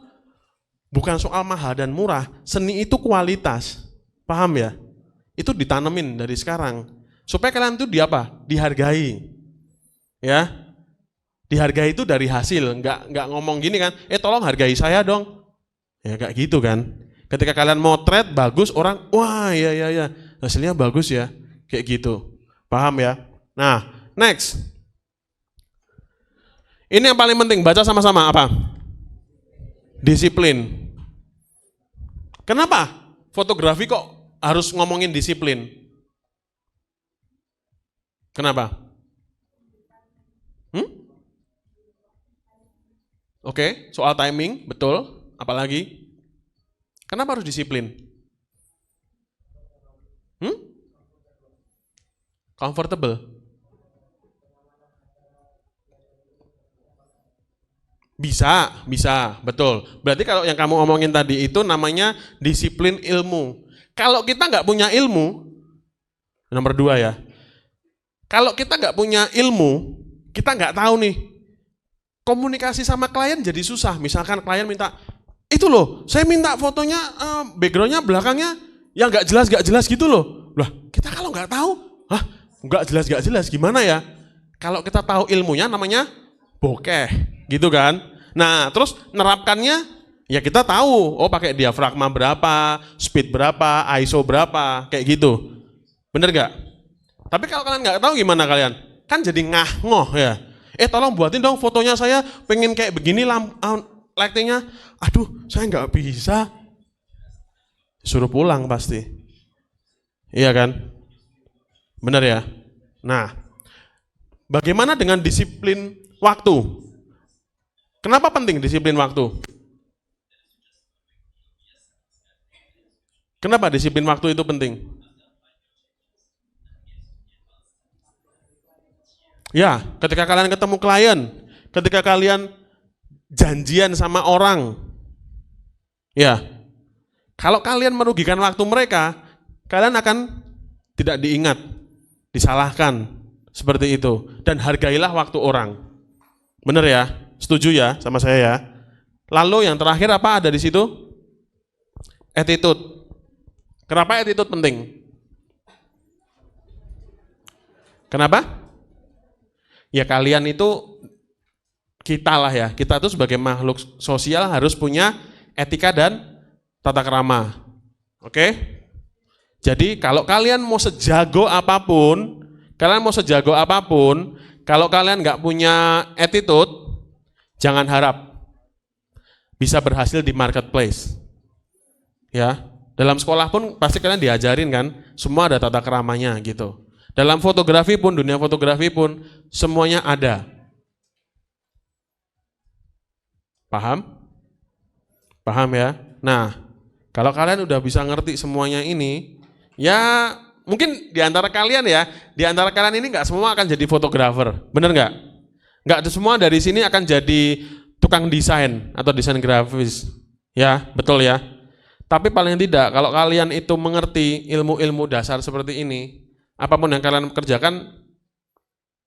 bukan soal mahal dan murah, seni itu kualitas. Paham ya? Itu ditanemin dari sekarang. Supaya kalian itu dihargai. Ya. Dihargai itu dari hasil, nggak ngomong gini kan, tolong hargai saya dong. Ya kayak gitu kan. Ketika kalian motret bagus, orang, wah ya, hasilnya bagus ya. Kayak gitu. Paham ya? Nah, next. Ini yang paling penting, baca sama-sama apa? Disiplin. Kenapa fotografi kok harus ngomongin disiplin? Kenapa? Oke, soal timing, betul. Apalagi? Kenapa harus disiplin? Comfortable? Bisa, betul. Berarti kalau yang kamu omongin tadi itu namanya disiplin ilmu. Kalau kita nggak punya ilmu, nomor 2 ya. Kalau kita nggak punya ilmu, kita nggak tahu nih, komunikasi sama klien jadi susah. Misalkan klien minta, itu loh, saya minta fotonya, backgroundnya, belakangnya, yang nggak jelas gitu loh. Lah, kita kalau nggak tahu, nggak jelas gimana ya? Kalau kita tahu ilmunya namanya bokeh, gitu kan? Nah, terus nerapkannya, ya kita tahu, oh pakai diafragma berapa, speed berapa, ISO berapa, kayak gitu. Bener nggak? Tapi kalau kalian nggak tahu gimana kalian? Kan jadi ngah-ngoh ya. Tolong buatin dong fotonya, saya pengen kayak begini lightingnya. Aduh, saya nggak bisa. Suruh pulang pasti. Iya kan? Bener ya? Nah, bagaimana dengan disiplin waktu? Kenapa penting disiplin waktu? Kenapa disiplin waktu itu penting? Ya, ketika kalian ketemu klien, ketika kalian janjian sama orang, ya, kalau kalian merugikan waktu mereka, kalian akan tidak diingat, disalahkan, seperti itu. Dan hargailah waktu orang. Bener ya? Setuju ya sama saya ya? Lalu yang terakhir apa ada di situ? Attitude. Kenapa attitude penting? Kenapa? Ya kalian itu, kita lah ya, kita tuh sebagai makhluk sosial harus punya etika dan tata krama. Oke? Jadi kalau kalian mau sejago apapun, kalau kalian nggak punya attitude, jangan harap bisa berhasil di marketplace. Ya, dalam sekolah pun pasti kalian diajarin kan, semua ada tata keramanya gitu. Dalam fotografi pun, dunia fotografi pun, semuanya ada. Paham? Paham ya? Nah, kalau kalian udah bisa ngerti semuanya ini, ya mungkin di antara kalian ini nggak semua akan jadi fotografer, bener nggak? Nggak semua dari sini akan jadi tukang desain atau desain grafis, ya betul ya. Tapi paling tidak kalau kalian itu mengerti ilmu-ilmu dasar seperti ini, apapun yang kalian kerjakan,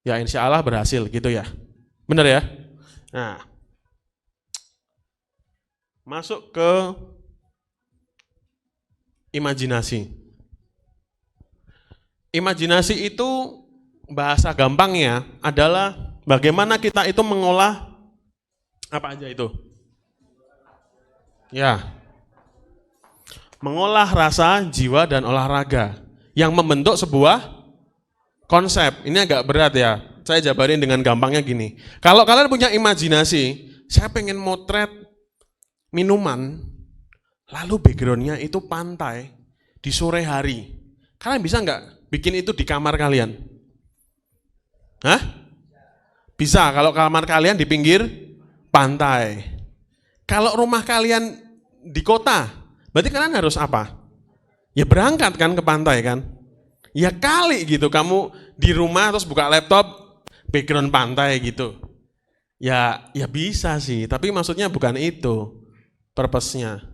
ya insya Allah berhasil gitu ya, bener ya. Nah, masuk ke imajinasi. Imajinasi itu bahasa gampangnya adalah bagaimana kita itu mengolah apa aja itu? Ya, mengolah rasa, jiwa, dan olahraga yang membentuk sebuah konsep. Ini agak berat ya, saya jabarin dengan gampangnya gini. Kalau kalian punya imajinasi, saya pengen motret minuman, lalu backgroundnya itu pantai di sore hari. Kalian bisa nggak bikin itu di kamar kalian? Hah? Bisa, kalau kamar kalian di pinggir pantai. Kalau rumah kalian di kota, berarti kalian harus apa? Ya berangkat kan ke pantai kan? Ya kali gitu, kamu di rumah terus buka laptop, background pantai gitu. Ya bisa sih, tapi maksudnya bukan itu purpose-nya.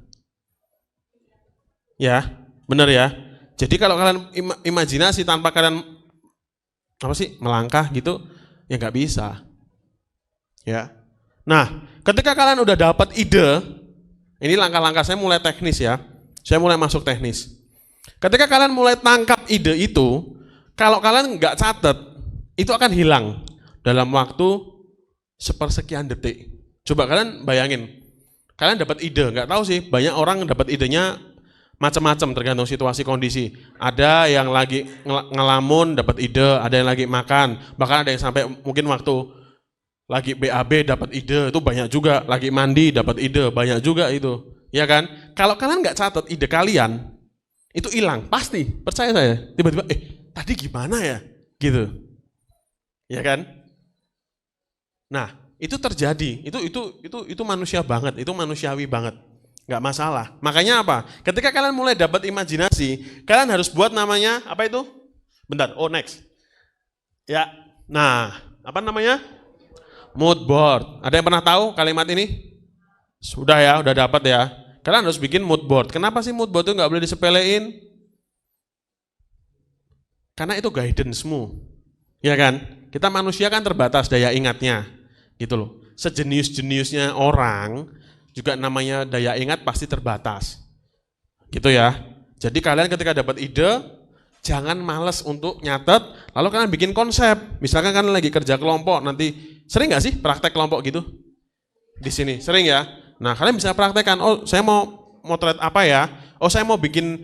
Ya, bener ya. Jadi kalau kalian imajinasi tanpa kalian melangkah gitu, ya nggak bisa. Ya. Nah, ketika kalian udah dapat ide, ini langkah-langkah saya mulai teknis ya. Saya mulai masuk teknis. Ketika kalian mulai tangkap ide itu, kalau kalian nggak catat, itu akan hilang dalam waktu sepersekian detik. Coba kalian bayangin, kalian dapat ide, nggak tahu sih, banyak orang dapat idenya macam-macam tergantung situasi kondisi. Ada yang lagi ngelamun dapat ide, ada yang lagi makan, bahkan ada yang sampai mungkin waktu lagi BAB dapat ide, itu banyak juga. Lagi mandi dapat ide, banyak juga itu. Ya kan? Kalau kalian nggak catat ide kalian, itu hilang, pasti. Percaya saya. Tiba-tiba, tadi gimana ya? Gitu. Ya kan? Nah, itu terjadi. Itu manusia banget, itu manusiawi banget. Nggak masalah. Makanya apa? Ketika kalian mulai dapat imajinasi, kalian harus buat namanya, apa itu? Bentar, next. Ya, nah, apa namanya? Mood board. Ada yang pernah tahu kalimat ini? Sudah ya, udah dapat ya. Kalian harus bikin mood board. Kenapa sih mood board itu nggak boleh disepelein? Karena itu guidance-mu. Ya kan? Kita manusia kan terbatas daya ingatnya, gitu loh. Sejenius-jeniusnya orang, juga namanya daya ingat pasti terbatas. Gitu ya. Jadi kalian ketika dapat ide, jangan males untuk nyatet, lalu kalian bikin konsep. Misalkan kalian lagi kerja kelompok, nanti sering nggak sih praktek kelompok gitu? Di sini, sering ya? Nah kalian bisa praktekkan, oh saya mau motret apa ya? Oh saya mau bikin,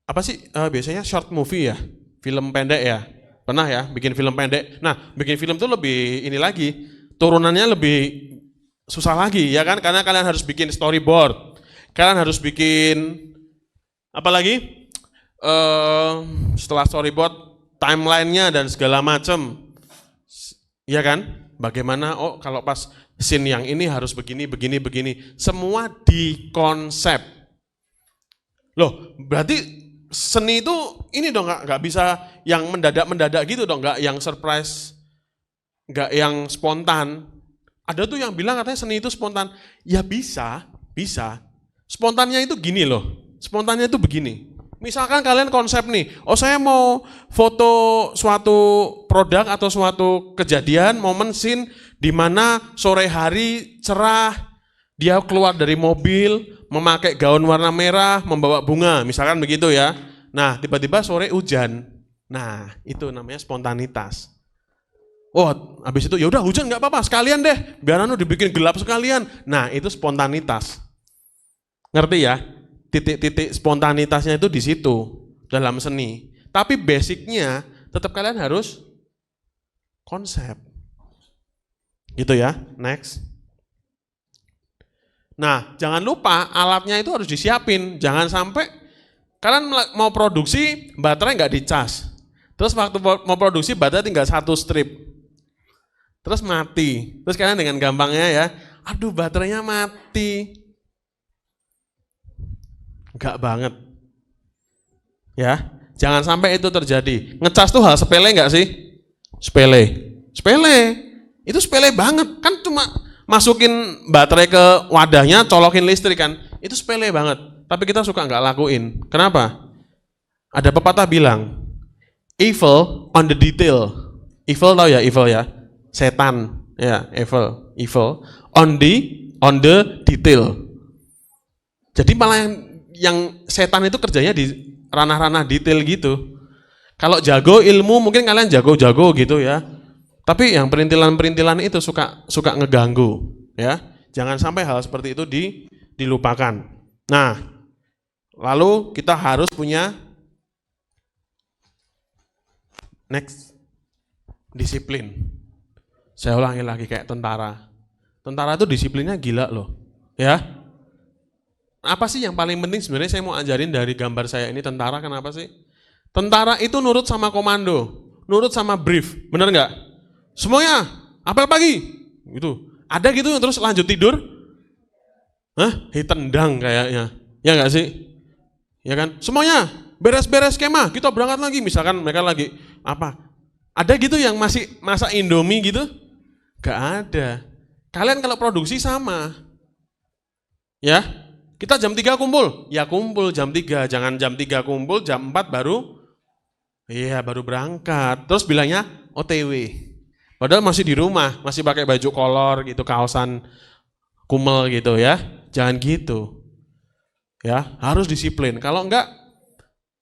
apa sih biasanya short movie ya? Film pendek ya? Pernah ya bikin film pendek? Nah bikin film tuh lebih ini lagi, turunannya lebih susah lagi ya kan? Karena kalian harus bikin storyboard, kalian harus bikin apa lagi? Setelah storyboard, timelinenya dan segala macam, ya kan? Bagaimana? Oh, kalau pas scene yang ini harus begini, semua dikonsep. Loh, berarti seni itu ini dong nggak bisa yang mendadak gitu dong, nggak yang surprise, nggak yang spontan. Ada tuh yang bilang katanya seni itu spontan. Ya bisa. Spontannya itu gini loh, spontannya itu begini. Misalkan kalian konsep nih, oh saya mau foto suatu produk atau suatu kejadian, momen scene di mana sore hari cerah, dia keluar dari mobil, memakai gaun warna merah, membawa bunga, misalkan begitu ya. Nah, tiba-tiba sore hujan. Nah, itu namanya spontanitas. Oh, habis itu ya udah hujan nggak apa-apa, sekalian deh, biar dibikin gelap sekalian. Nah, itu spontanitas. Ngerti ya? Titik-titik spontanitasnya itu di situ dalam seni. Tapi basicnya tetap kalian harus konsep. Gitu ya, next. Nah, jangan lupa alatnya itu harus disiapin. Jangan sampai kalian mau produksi baterai nggak dicas. Terus waktu mau produksi baterai tinggal 1 strip. Terus mati. Terus kalian dengan gampangnya ya, aduh baterainya mati. Enggak banget. Ya, jangan sampai itu terjadi. Ngecas tuh hal sepele enggak sih? Sepele. Itu sepele banget. Kan cuma masukin baterai ke wadahnya, colokin listrik kan. Itu sepele banget. Tapi kita suka enggak lakuin. Kenapa? Ada pepatah bilang, evil on the detail. Evil tahu ya, evil ya? Setan. Ya, evil on the detail. Jadi malah yang setan itu kerjanya di ranah-ranah detail gitu. Kalau jago ilmu mungkin kalian jago-jago gitu ya. Tapi yang perintilan-perintilan itu suka ngeganggu ya. Jangan sampai hal seperti itu dilupakan. Nah, lalu kita harus punya next disiplin. Saya ulangi lagi kayak tentara. Tentara itu disiplinnya gila loh. Ya. Apa sih yang paling penting sebenarnya saya mau ajarin dari gambar saya ini tentara, kenapa sih? Tentara itu nurut sama komando, nurut sama brief, bener nggak? Semuanya, apel pagi, gitu. Ada gitu yang terus lanjut tidur? Hitendang kayaknya, ya nggak sih? Ya kan? Semuanya, beres-beres skema, kita berangkat lagi, misalkan mereka lagi, apa? Ada gitu yang masih masak Indomie gitu? Nggak ada. Kalian kalau produksi sama, ya? Kita jam 3 kumpul, ya kumpul jam 3, jangan jam 3 kumpul, jam 4 baru berangkat. Terus bilangnya OTW, padahal masih di rumah, masih pakai baju kolor gitu, kaosan kumel gitu ya. Jangan gitu, ya harus disiplin. Kalau enggak,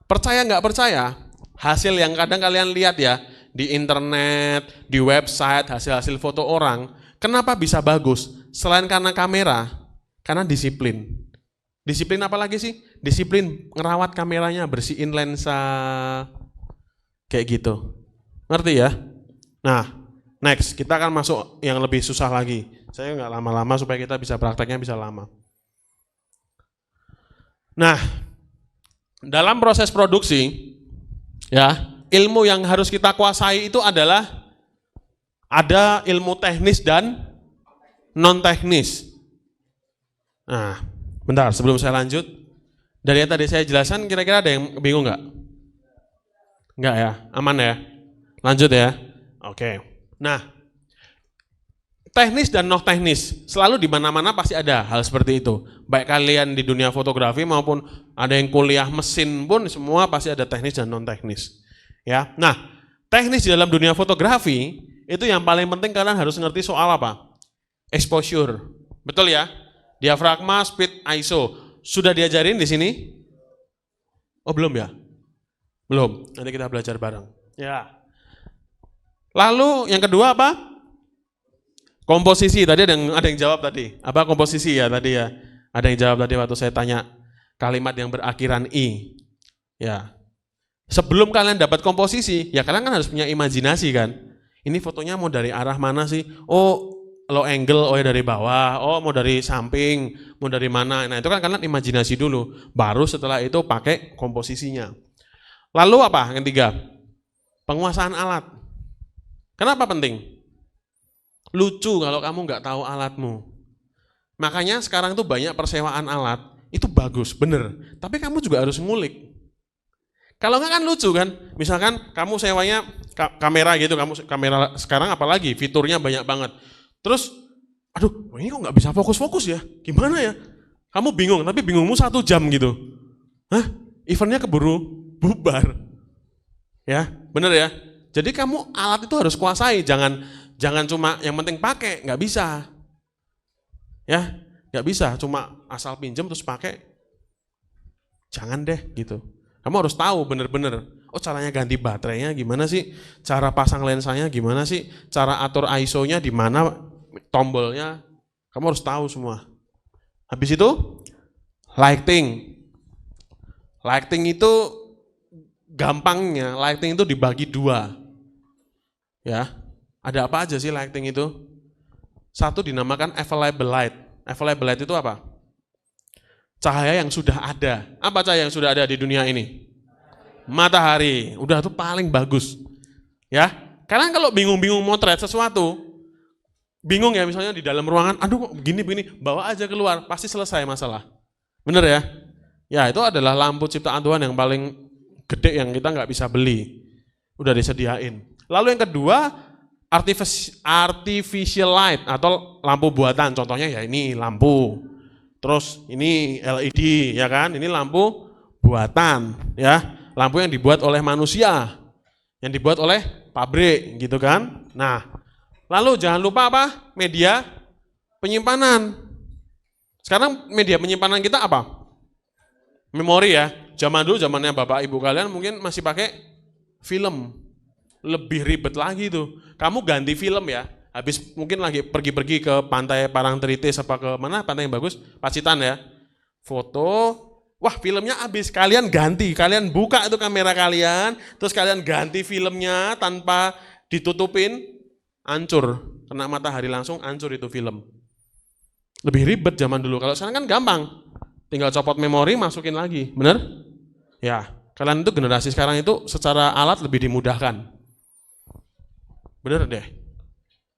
nggak percaya, hasil yang kadang kalian lihat ya, di internet, di website, hasil-hasil foto orang, kenapa bisa bagus? Selain karena kamera, karena disiplin. Disiplin apa lagi sih? Disiplin ngerawat kameranya, bersihin lensa, kayak gitu. Ngerti ya? Nah, next, kita akan masuk yang lebih susah lagi. Saya nggak lama-lama supaya kita bisa prakteknya bisa lama. Nah, dalam proses produksi, ya ilmu yang harus kita kuasai itu adalah ada ilmu teknis dan non teknis. Nah, bentar, sebelum saya lanjut, dari yang tadi saya jelaskan, kira-kira ada yang bingung nggak? Nggak ya? Aman ya? Lanjut ya? Oke. Nah, teknis dan non teknis, selalu di mana-mana pasti ada hal seperti itu. Baik kalian di dunia fotografi maupun ada yang kuliah mesin pun, semua pasti ada teknis dan non teknis. Ya. Nah, teknis di dalam dunia fotografi, itu yang paling penting kalian harus ngerti soal apa? Exposure. Betul ya? Diafragma, speed, ISO. Sudah diajarin di sini? Oh belum ya? Belum. Nanti kita belajar bareng. Ya. Lalu yang kedua apa? Komposisi. Tadi ada yang jawab tadi. Apa komposisi ya tadi ya? Ada yang jawab tadi waktu saya tanya kalimat yang berakhiran I. Ya. Sebelum kalian dapat komposisi, ya kalian kan harus punya imajinasi kan. Ini fotonya mau dari arah mana sih? Oh, low angle, oh ya dari bawah, oh mau dari samping, mau dari mana. Nah itu kan kalian imajinasi dulu, baru setelah itu pakai komposisinya. Lalu apa yang ketiga? Penguasaan alat. Kenapa penting? Lucu kalau kamu nggak tahu alatmu. Makanya sekarang tuh banyak persewaan alat, itu bagus, bener. Tapi kamu juga harus ngulik. Kalau nggak kan lucu kan, misalkan kamu sewanya kamera gitu, kamu kamera sekarang apalagi fiturnya banyak banget. Terus, aduh ini kok nggak bisa fokus-fokus ya, gimana ya? Kamu bingung, tapi bingungmu 1 jam gitu. Hah? Eventnya keburu bubar. Ya, bener ya? Jadi kamu alat itu harus kuasai, jangan cuma yang penting pakai, nggak bisa. Ya, nggak bisa, cuma asal pinjem terus pakai. Jangan deh gitu. Kamu harus tahu bener-bener, oh caranya ganti baterainya gimana sih, cara pasang lensanya gimana sih, cara atur ISO-nya di mana, tombolnya, kamu harus tahu semua. Habis itu, lighting. Lighting itu gampangnya, lighting itu dibagi 2. Ya, ada apa aja sih lighting itu? Satu dinamakan available light. Available light itu apa? Cahaya yang sudah ada. Apa cahaya yang sudah ada di dunia ini? Matahari. Udah tuh paling bagus. Ya. Kalian kalau bingung-bingung motret sesuatu, bingung ya misalnya di dalam ruangan, aduh kok begini-begini, bawa aja keluar, pasti selesai masalah. Bener ya? Ya itu adalah lampu ciptaan Tuhan yang paling gede yang kita nggak bisa beli. Udah disediain. Lalu yang kedua, artificial light atau lampu buatan. Contohnya ya ini lampu. Terus ini LED ya kan, ini lampu buatan ya, lampu yang dibuat oleh manusia, yang dibuat oleh pabrik gitu kan. Nah, lalu jangan lupa apa? Media penyimpanan. Sekarang media penyimpanan kita apa? Memori ya. Zaman dulu zamannya bapak ibu kalian mungkin masih pakai film, lebih ribet lagi tuh. Kamu ganti film ya. Habis mungkin lagi pergi-pergi ke pantai Parangtritis apa ke mana pantai yang bagus, Pacitan ya. Foto, wah filmnya habis, kalian ganti, kalian buka itu kamera kalian, terus kalian ganti filmnya tanpa ditutupin, hancur, kena matahari langsung hancur itu film. Lebih ribet zaman dulu, kalau sekarang kan gampang, tinggal copot memori masukin lagi, bener? Ya, kalian itu generasi sekarang itu secara alat lebih dimudahkan. Bener deh.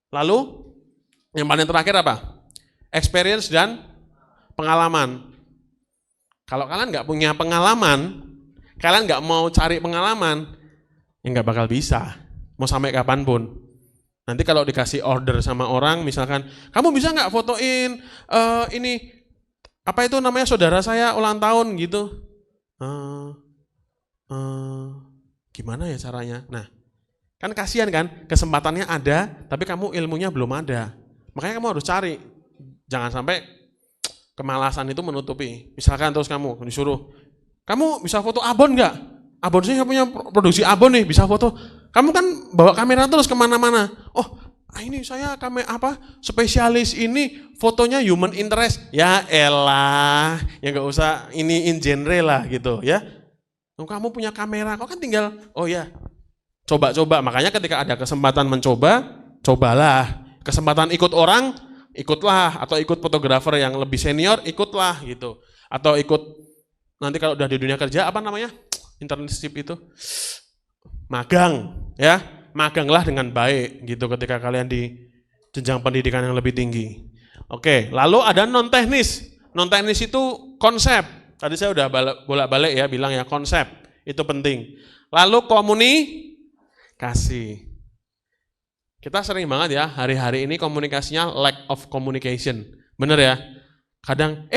Lalu yang paling terakhir apa? Experience dan pengalaman. Kalau kalian nggak punya pengalaman, kalian nggak mau cari pengalaman, ya nggak bakal bisa. Mau sampai kapanpun. Nanti kalau dikasih order sama orang, misalkan, kamu bisa nggak fotoin ini apa itu namanya saudara saya ulang tahun gitu? Gimana ya caranya? Nah. Kan kasihan kan, kesempatannya ada, tapi kamu ilmunya belum ada. Makanya kamu harus cari. Jangan sampai kemalasan itu menutupi. Misalkan terus kamu disuruh, kamu bisa foto abon nggak? Abon sih punya produksi abon nih, bisa foto. Kamu kan bawa kamera terus kemana-mana. Oh, ini saya spesialis ini fotonya human interest. Ya elah, ya nggak usah ini in genre lah gitu ya. Kamu punya kamera, kok kan tinggal, oh ya. Coba-coba, makanya ketika ada kesempatan mencoba, cobalah. Kesempatan ikut orang, ikutlah. Atau ikut fotografer yang lebih senior, ikutlah gitu. Atau ikut, nanti kalau udah di dunia kerja, apa namanya? Internship itu? Magang, ya. Maganglah dengan baik gitu ketika kalian di jenjang pendidikan yang lebih tinggi. Oke, lalu ada non-teknis. Non-teknis itu konsep. Tadi saya udah bolak-balik ya, bilang ya konsep. Itu penting. Lalu komunikasi. Kita sering banget ya, hari-hari ini komunikasinya lack of communication. Bener ya? Kadang,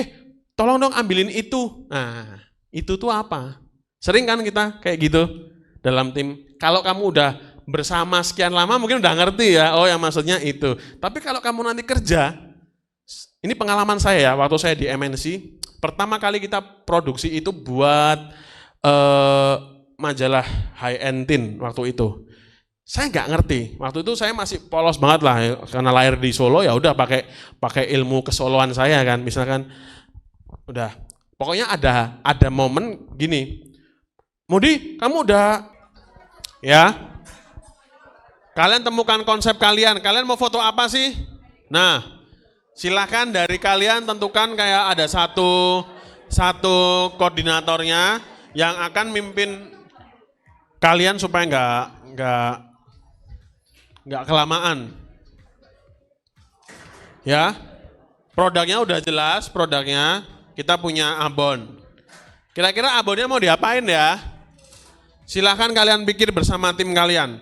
tolong dong ambilin itu. Nah, itu tuh apa? Sering kan kita kayak gitu dalam tim. Kalau kamu udah bersama sekian lama mungkin udah ngerti ya, oh yang maksudnya itu. Tapi kalau kamu nanti kerja, ini pengalaman saya ya, waktu saya di MNC, pertama kali kita produksi itu buat majalah High End Teen waktu itu. Saya nggak ngerti, waktu itu saya masih polos banget lah, karena lahir di Solo ya udah pakai ilmu kesoloan saya kan, misalkan udah, pokoknya ada momen gini, Mudi kamu udah, ya, kalian temukan konsep kalian mau foto apa sih? Nah, silakan dari kalian tentukan kayak ada satu koordinatornya yang akan mimpin kalian supaya nggak kelamaan, ya. Produknya udah jelas, produknya kita punya abon. Kira-kira abonnya mau diapain ya? Silahkan kalian pikir bersama tim kalian.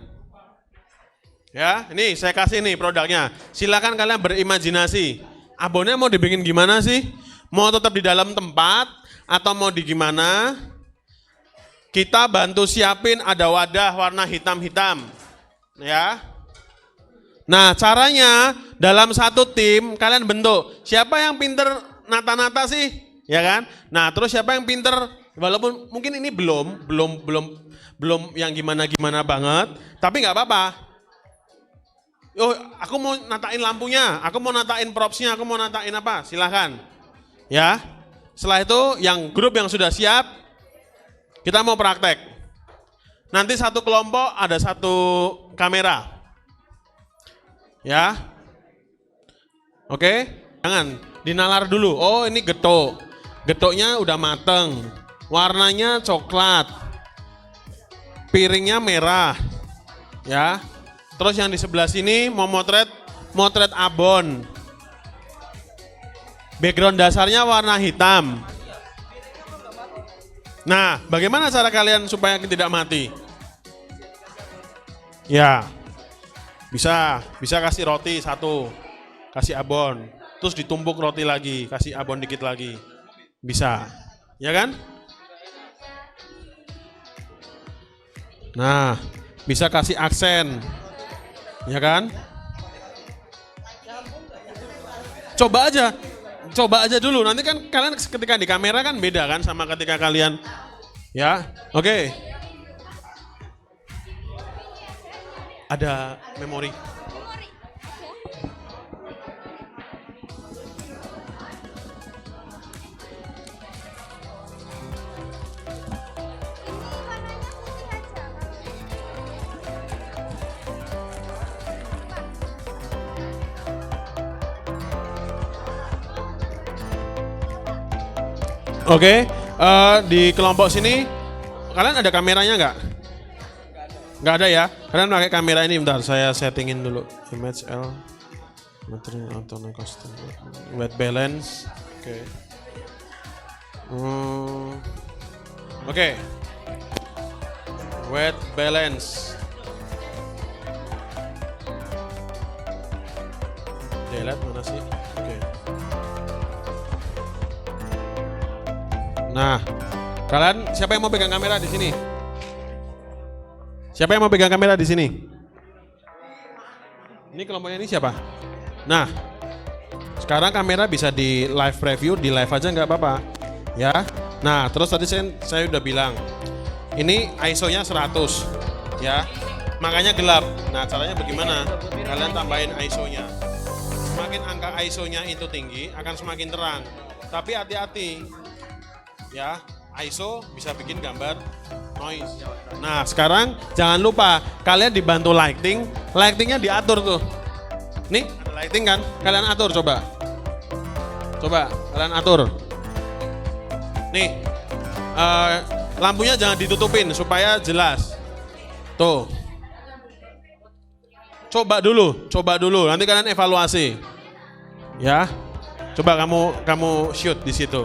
Ya, ini saya kasih nih produknya. Silahkan kalian berimajinasi. Abonnya mau dibikin gimana sih? Mau tetap di dalam tempat atau mau di gimana? Kita bantu siapin, ada wadah warna hitam-hitam. Ya. Nah, caranya dalam satu tim kalian bentuk. Siapa yang pinter nata-nata sih? Ya kan? Nah, terus siapa yang pinter, walaupun mungkin ini belum yang gimana-gimana banget, tapi nggak apa-apa. Oh, aku mau natain lampunya, aku mau natain propsnya, aku mau natain apa? Silahkan. Ya. Setelah itu yang grup yang sudah siap, kita mau praktek. Nanti satu kelompok ada satu kamera. Ya. Oke, jangan dinalar dulu. Oh, ini getuk. Getuknya udah mateng. Warnanya coklat. Piringnya merah. Ya. Terus yang di sebelah sini mau motret abon. Background dasarnya warna hitam. Nah, bagaimana cara kalian supaya tidak mati? Ya. Bisa kasih roti satu, kasih abon, terus ditumpuk roti lagi, kasih abon dikit lagi, bisa, ya kan? Nah, bisa kasih aksen, ya kan? Coba aja dulu, nanti kan kalian ketika di kamera kan beda kan sama ketika kalian, ya, oke. Ada memori. Oke, di kelompok sini kalian ada kameranya nggak? Nggak ada ya? Kalian pakai kamera ini, bentar saya settingin dulu. Image L, material auto custom, white balance, oke. Oke, white balance. Delete mana sih? Oke. Nah, kalian siapa yang mau pegang kamera di sini? Siapa yang mau pegang kamera di sini? Ini kelompoknya ini siapa? Nah, sekarang kamera bisa di live preview, di live aja nggak apa-apa, ya. Nah, terus tadi saya udah bilang, ini ISO-nya 100, ya. Makanya gelap. Nah, caranya bagaimana? Kalian tambahin ISO-nya. Semakin angka ISO-nya itu tinggi, akan semakin terang. Tapi hati-hati, ya. ISO bisa bikin gambar noise. Nah, sekarang jangan lupa kalian dibantu lighting, lightingnya diatur tuh. Nih, ada lighting kan? Kalian atur coba. Coba kalian atur. Nih, lampunya jangan ditutupin supaya jelas. Tuh. Coba dulu. Nanti kalian evaluasi. Ya. Coba kamu shoot di situ.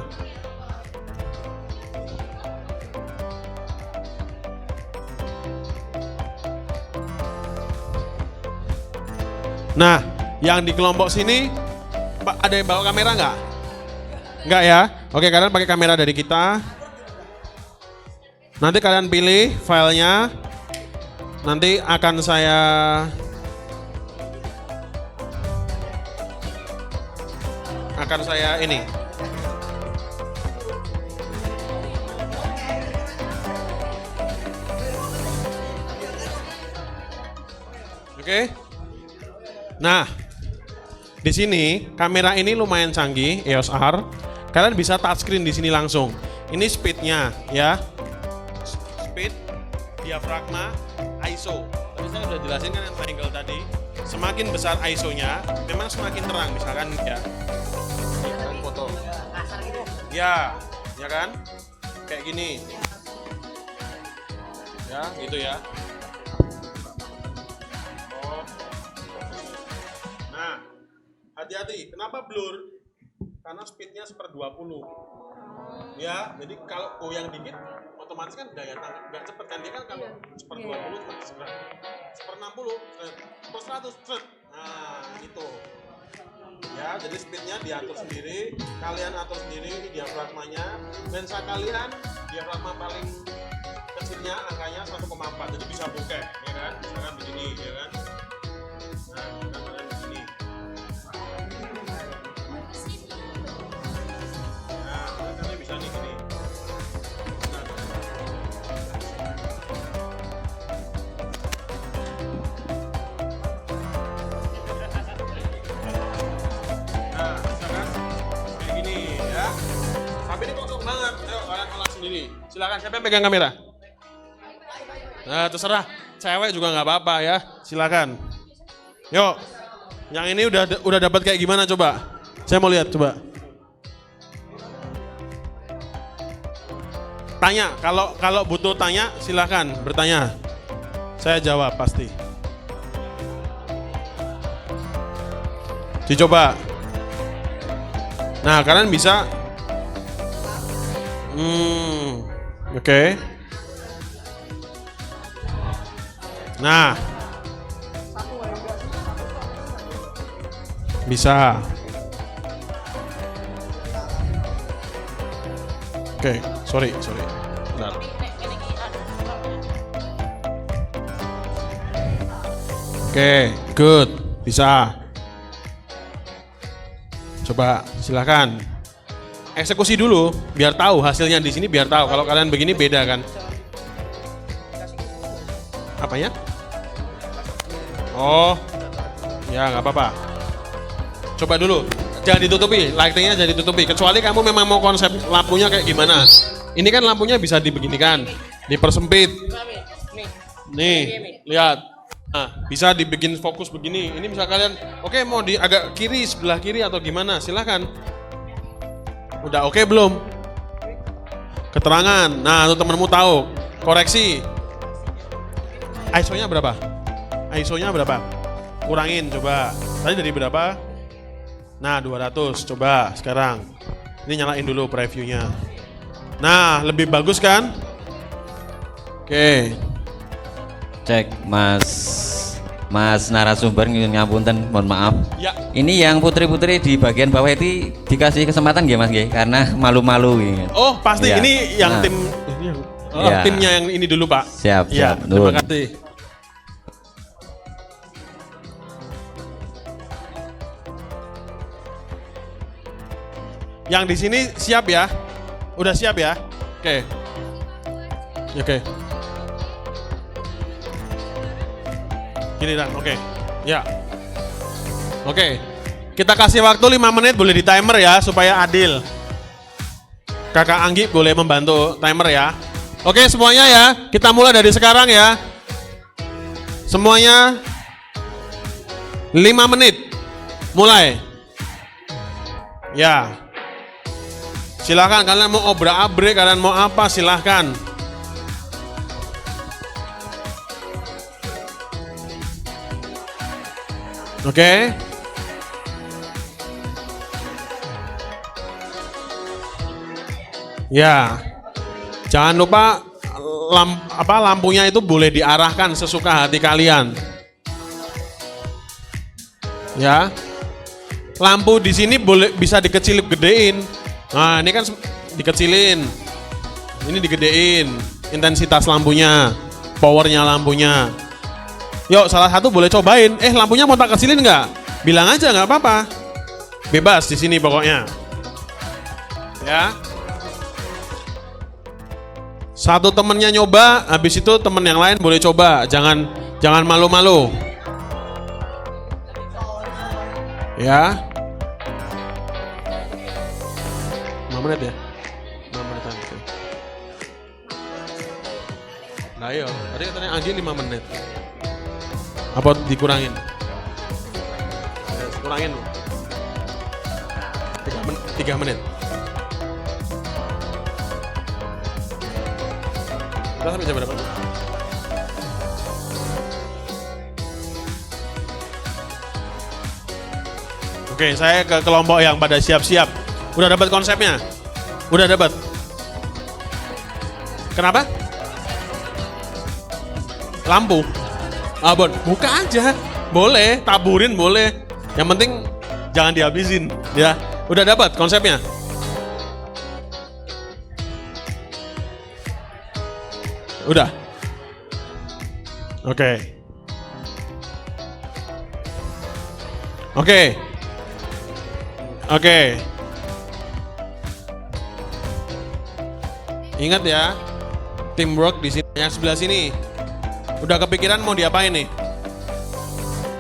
Nah, yang di kelompok sini ada yang bawa kamera nggak? Nggak ya? Oke, kalian pakai kamera dari kita. Nanti kalian pilih filenya. Nanti akan saya ini. Oke. Nah, di sini kamera ini lumayan canggih, EOS R. Kalian bisa touchscreen di sini langsung. Ini speednya, ya. Speed, diafragma, ISO. Tadi saya sudah jelasin kan yang triangle tadi. Semakin besar ISO-nya, memang semakin terang. Misalkan ya, kan foto. Ya, ya kan? Kayak gini. Ya, gitu ya. Nah, hati-hati. Kenapa blur? Karena speednya 1/20. Ya, jadi kalau goyang dikit, otomatis kan daya tangkap nggak cepet kan, dia kan kalau 1/20, 1/60, 100. Nah, itu. Ya, jadi speednya diatur sendiri, kalian atur sendiri ini diafragmanya. Lensa kalian diafragma paling kecilnya angkanya 1,4, jadi bisa bokeh, ya kan? Misalkan begini, ya kan? Nah, kalian begini. Nah, kalian bisa nih gini. Nah, misalkan kayak gini, ya. Tapi ini kosong banget. Ayo kalian olah sendiri. Silakan, siapa yang pegang kamera? Nah, terserah. Cewek juga nggak apa-apa ya. Silakan. Yuk. Yang ini udah dapat kayak gimana coba? Saya mau lihat coba. Tanya, kalau butuh tanya silakan bertanya. Saya jawab pasti. Dicoba. Nah, kalian bisa oke. Nah. Bisa. Oke, sorry. Bentar. Oke, good. Bisa. Coba, silakan. Eksekusi dulu, biar tahu hasilnya di sini, biar tahu. Kalau kalian begini beda kan? Apanya? Oh, ya nggak apa-apa. Coba dulu, jangan ditutupi, lightingnya jangan ditutupi. Kecuali kamu memang mau konsep lampunya kayak gimana. Ini kan lampunya bisa dibeginikan, dipersempit. Nih, lihat. Nah, bisa dibikin fokus begini. Ini bisa kalian, oke mau di agak kiri, sebelah kiri atau gimana, silahkan. Udah oke belum? Keterangan, nah tuh temenmu tahu. Koreksi. ISO-nya berapa? ISO-nya berapa? Kurangin coba. Tadi dari berapa? Nah 200, coba sekarang. Ini nyalain dulu previewnya. Nah lebih bagus kan? Oke.
Cek Mas narasumber ngapunten, mohon maaf.
Ya.
Ini yang putri-putri di bagian bawah itu dikasih kesempatan nggih Mas nggih, karena malu-malu gitu.
Oh pasti
Ya.
ini yang
Nah.
tim ini yang,
Ya.
timnya yang ini dulu Pak.
Siap,
Ya,
siap.
terima
Nun.
kasih. Yang di sini siap ya? Udah siap ya? Oke. Oke. Giliran, oke. Ya. Oke. Kita kasih waktu 5 menit, boleh di timer ya supaya adil. Kakak Anggi boleh membantu timer ya. Oke semuanya ya, kita mulai dari sekarang ya. Semuanya 5 menit. Mulai. Ya. Silakan kalian mau obrak-abrik, kalian mau apa silahkan. Oke. Ya. Jangan lupa lampunya itu boleh diarahkan sesuka hati kalian. Ya. Lampu di sini boleh bisa dikecil gedein. Nah, ini kan dikecilin. Ini digedein intensitas lampunya, powernya lampunya. Yuk, salah satu boleh cobain. Lampunya mau tak kecilin nggak? Bilang aja, nggak apa-apa. Bebas di sini pokoknya. Ya. Satu temennya nyoba, habis itu temen yang lain boleh coba. Jangan malu-malu. Ya. 5 menit ya? 5 menitan. Oke. Nah iya, tadi katanya Anggi 5 menit. Apa dikurangin? Kurangin. 3 menit. Kita sampai jam berapa? Oke, saya ke kelompok yang pada siap-siap. Udah dapat konsepnya? Udah dapat? Kenapa? Lampu? Bon, buka aja. Boleh, taburin boleh. Yang penting jangan dihabisin, ya. Udah dapat konsepnya? Udah. Oke. Oke. Oke. Ingat ya, teamwork di sini. Yang sebelah sini. Udah kepikiran mau diapain nih?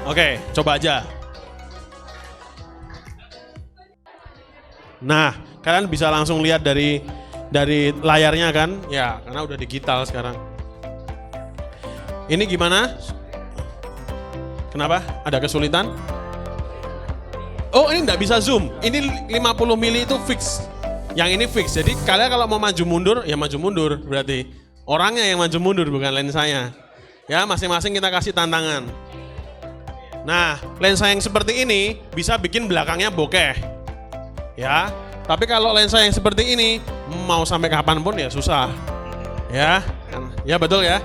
Oke, coba aja. Nah, kalian bisa langsung lihat dari layarnya kan? Ya, karena udah digital sekarang. Ini gimana? Kenapa? Ada kesulitan? Oh, ini nggak bisa zoom. Ini 50 mili itu fix. Yang ini fix. Jadi kalian kalau mau maju mundur, ya maju mundur. Berarti orangnya yang maju mundur, bukan lensanya. Ya, masing-masing kita kasih tantangan. Nah, lensa yang seperti ini bisa bikin belakangnya bokeh. Ya, tapi kalau lensa yang seperti ini mau sampai kapanpun ya susah. Ya, ya betul ya.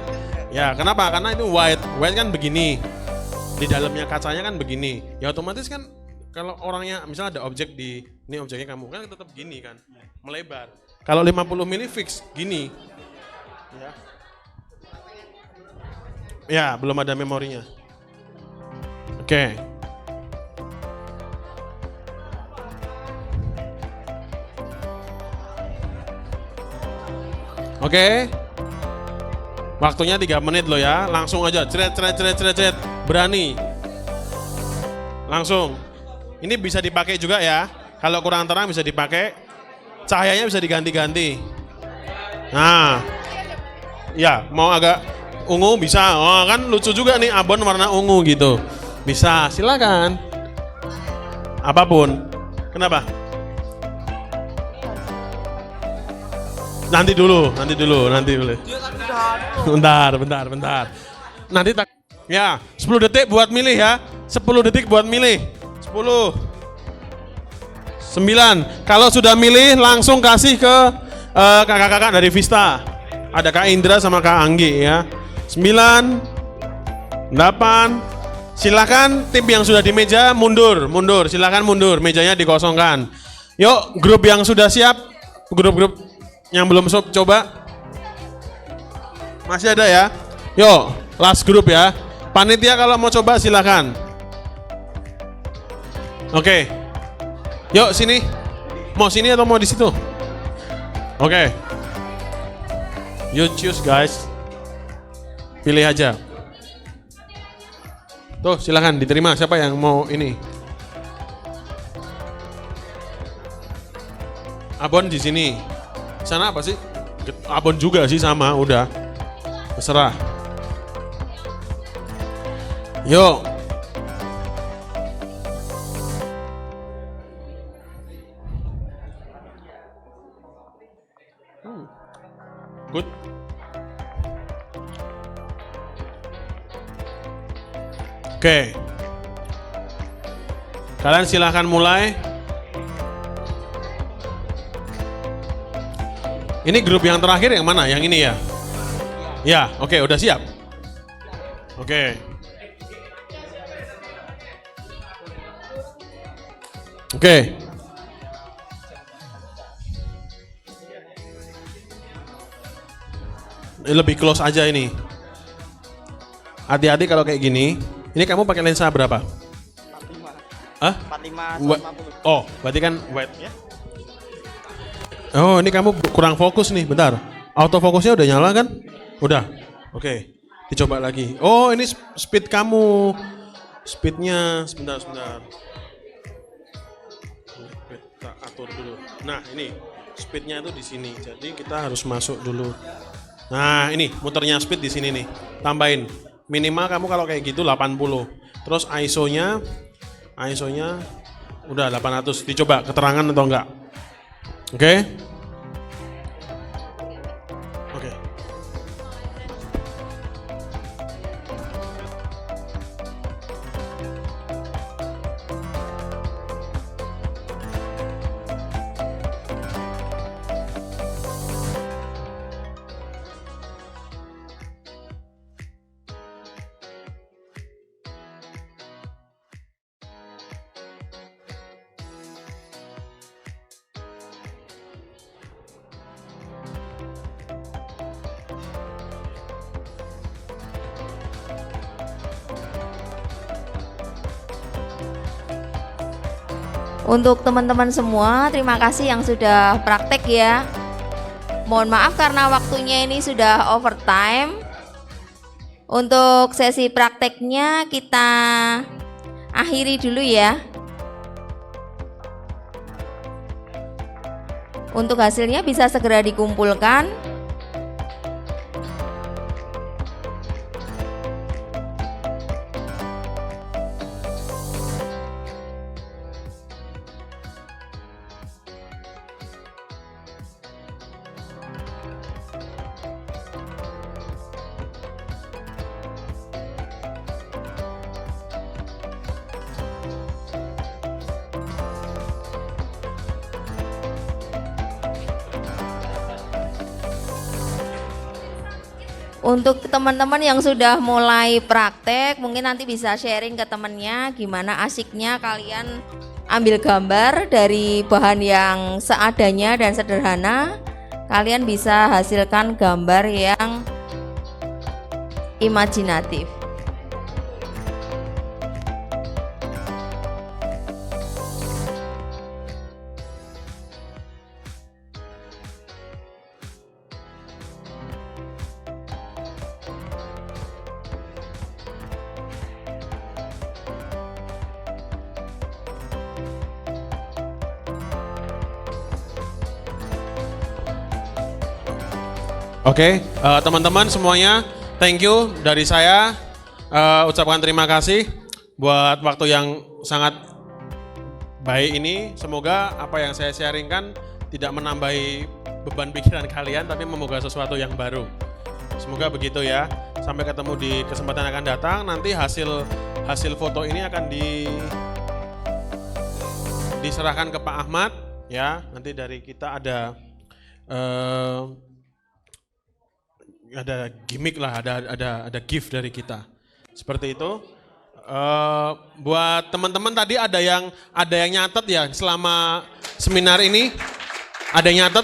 Ya, kenapa? Karena itu wide kan begini. Di dalamnya kacanya kan begini. Ya otomatis kan kalau orangnya misalnya ada objek di ini objeknya kamu kan tetap gini kan, melebar. Kalau 50 mili fix gini. Ya. Ya, belum ada memorinya. Oke. Oke. Waktunya 3 menit loh ya. Langsung aja. Cret. Berani. Langsung. Ini bisa dipakai juga ya. Kalau kurang terang bisa dipakai. Cahayanya bisa diganti-ganti. Nah. Ya, mau agak ungu bisa. Oh, kan lucu juga nih abon warna ungu gitu. Bisa, silakan. Apapun. Kenapa? Nanti dulu. Boleh. Bentar. Nanti tak. Ya, 10 detik buat milih ya. 10 detik buat milih. 10. 9. Kalau sudah milih langsung kasih ke kakak-kakak dari Vista. Ada Kak Indra sama Kak Anggi ya. 9. 8. Silakan tim yang sudah di meja mundur. Silakan mundur, mejanya dikosongkan. Yuk, grup yang sudah siap, grup-grup yang belum coba. Masih ada ya? Yuk, last grup ya. Panitia kalau mau coba silakan. Oke. Yuk sini. Mau sini atau mau di situ? Oke. You choose guys. Pilih aja. Tuh silakan diterima. Siapa yang mau ini? Abon di sini. Sana apa sih? Abon juga sih sama, udah. Terserah. Yuk. Good. Oke. Kalian silahkan mulai. Ini grup yang terakhir yang mana? Yang ini ya? Ya, oke, udah siap. Oke. Oke. Lebih close aja ini. hati-hati kalau kayak gini. Ini kamu pakai lensa berapa?
45
50. Oh, berarti kan wide ya. Oh, ini kamu kurang fokus nih, bentar. Autofokusnya udah nyala kan? Udah. Oke. Dicoba lagi. Oh, ini speed kamu. Speednya sebentar. Kita atur dulu. Nah, ini speednya itu di sini. Jadi kita harus masuk dulu. Nah, ini muternya speed di sini nih. Tambahin. Minimal kamu kalau kayak gitu 80. Terus ISO-nya udah 800. Dicoba keterangan atau enggak. Oke? Oke.
Untuk teman-teman semua, terima kasih yang sudah praktek ya. Mohon maaf karena waktunya ini sudah overtime. Untuk sesi prakteknya kita akhiri dulu ya. Untuk hasilnya bisa segera dikumpulkan. Untuk teman-teman yang sudah mulai praktek, mungkin nanti bisa sharing ke temennya gimana asiknya kalian ambil gambar dari bahan yang seadanya dan sederhana. Kalian bisa hasilkan gambar yang imajinatif.
Oke, teman-teman semuanya, thank you dari saya. Ucapkan terima kasih buat waktu yang sangat baik ini. Semoga apa yang saya sharingkan tidak menambahi beban pikiran kalian, tapi membawa sesuatu yang baru. Semoga begitu ya. Sampai ketemu di kesempatan yang akan datang. Nanti hasil foto ini akan diserahkan ke Pak Ahmad ya. Nanti dari kita ada gimmick lah, ada gift dari kita. Seperti itu. Buat teman-teman tadi ada yang nyatet ya selama seminar ini? Ada yang nyatet?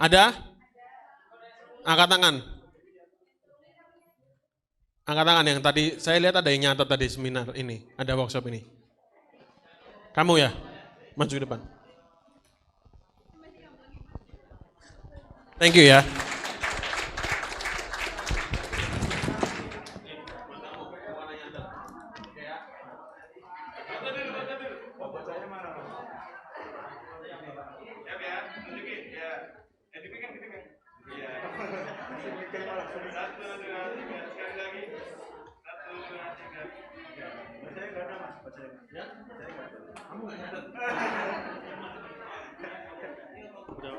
Ada? Angkat tangan. Angkat tangan yang tadi saya lihat ada yang nyatet tadi seminar ini, ada workshop ini. Kamu ya? Maju ke depan. Thank you ya.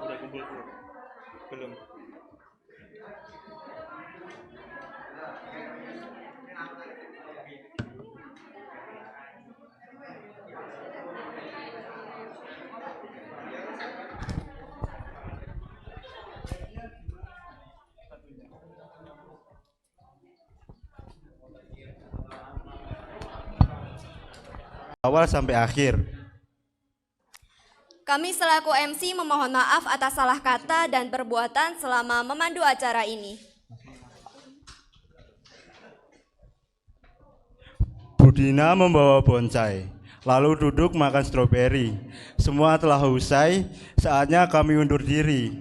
Udah kumpul belum?
Awal sampai akhir.
Kami selaku MC memohon maaf atas salah kata dan perbuatan selama memandu acara ini.
Dina membawa bonsai, lalu duduk makan stroberi. Semua telah usai, saatnya kami undur diri.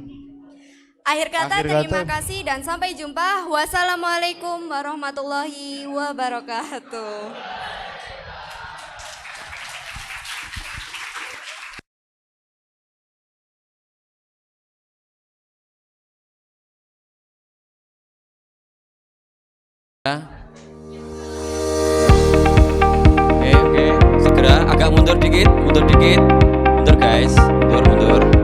Akhir kata,
Akhir
terima
kata.
kasih dan sampai jumpa. Wassalamualaikum warahmatullahi wabarakatuh.
Oke, segera agak mundur dikit, mundur guys, mundur.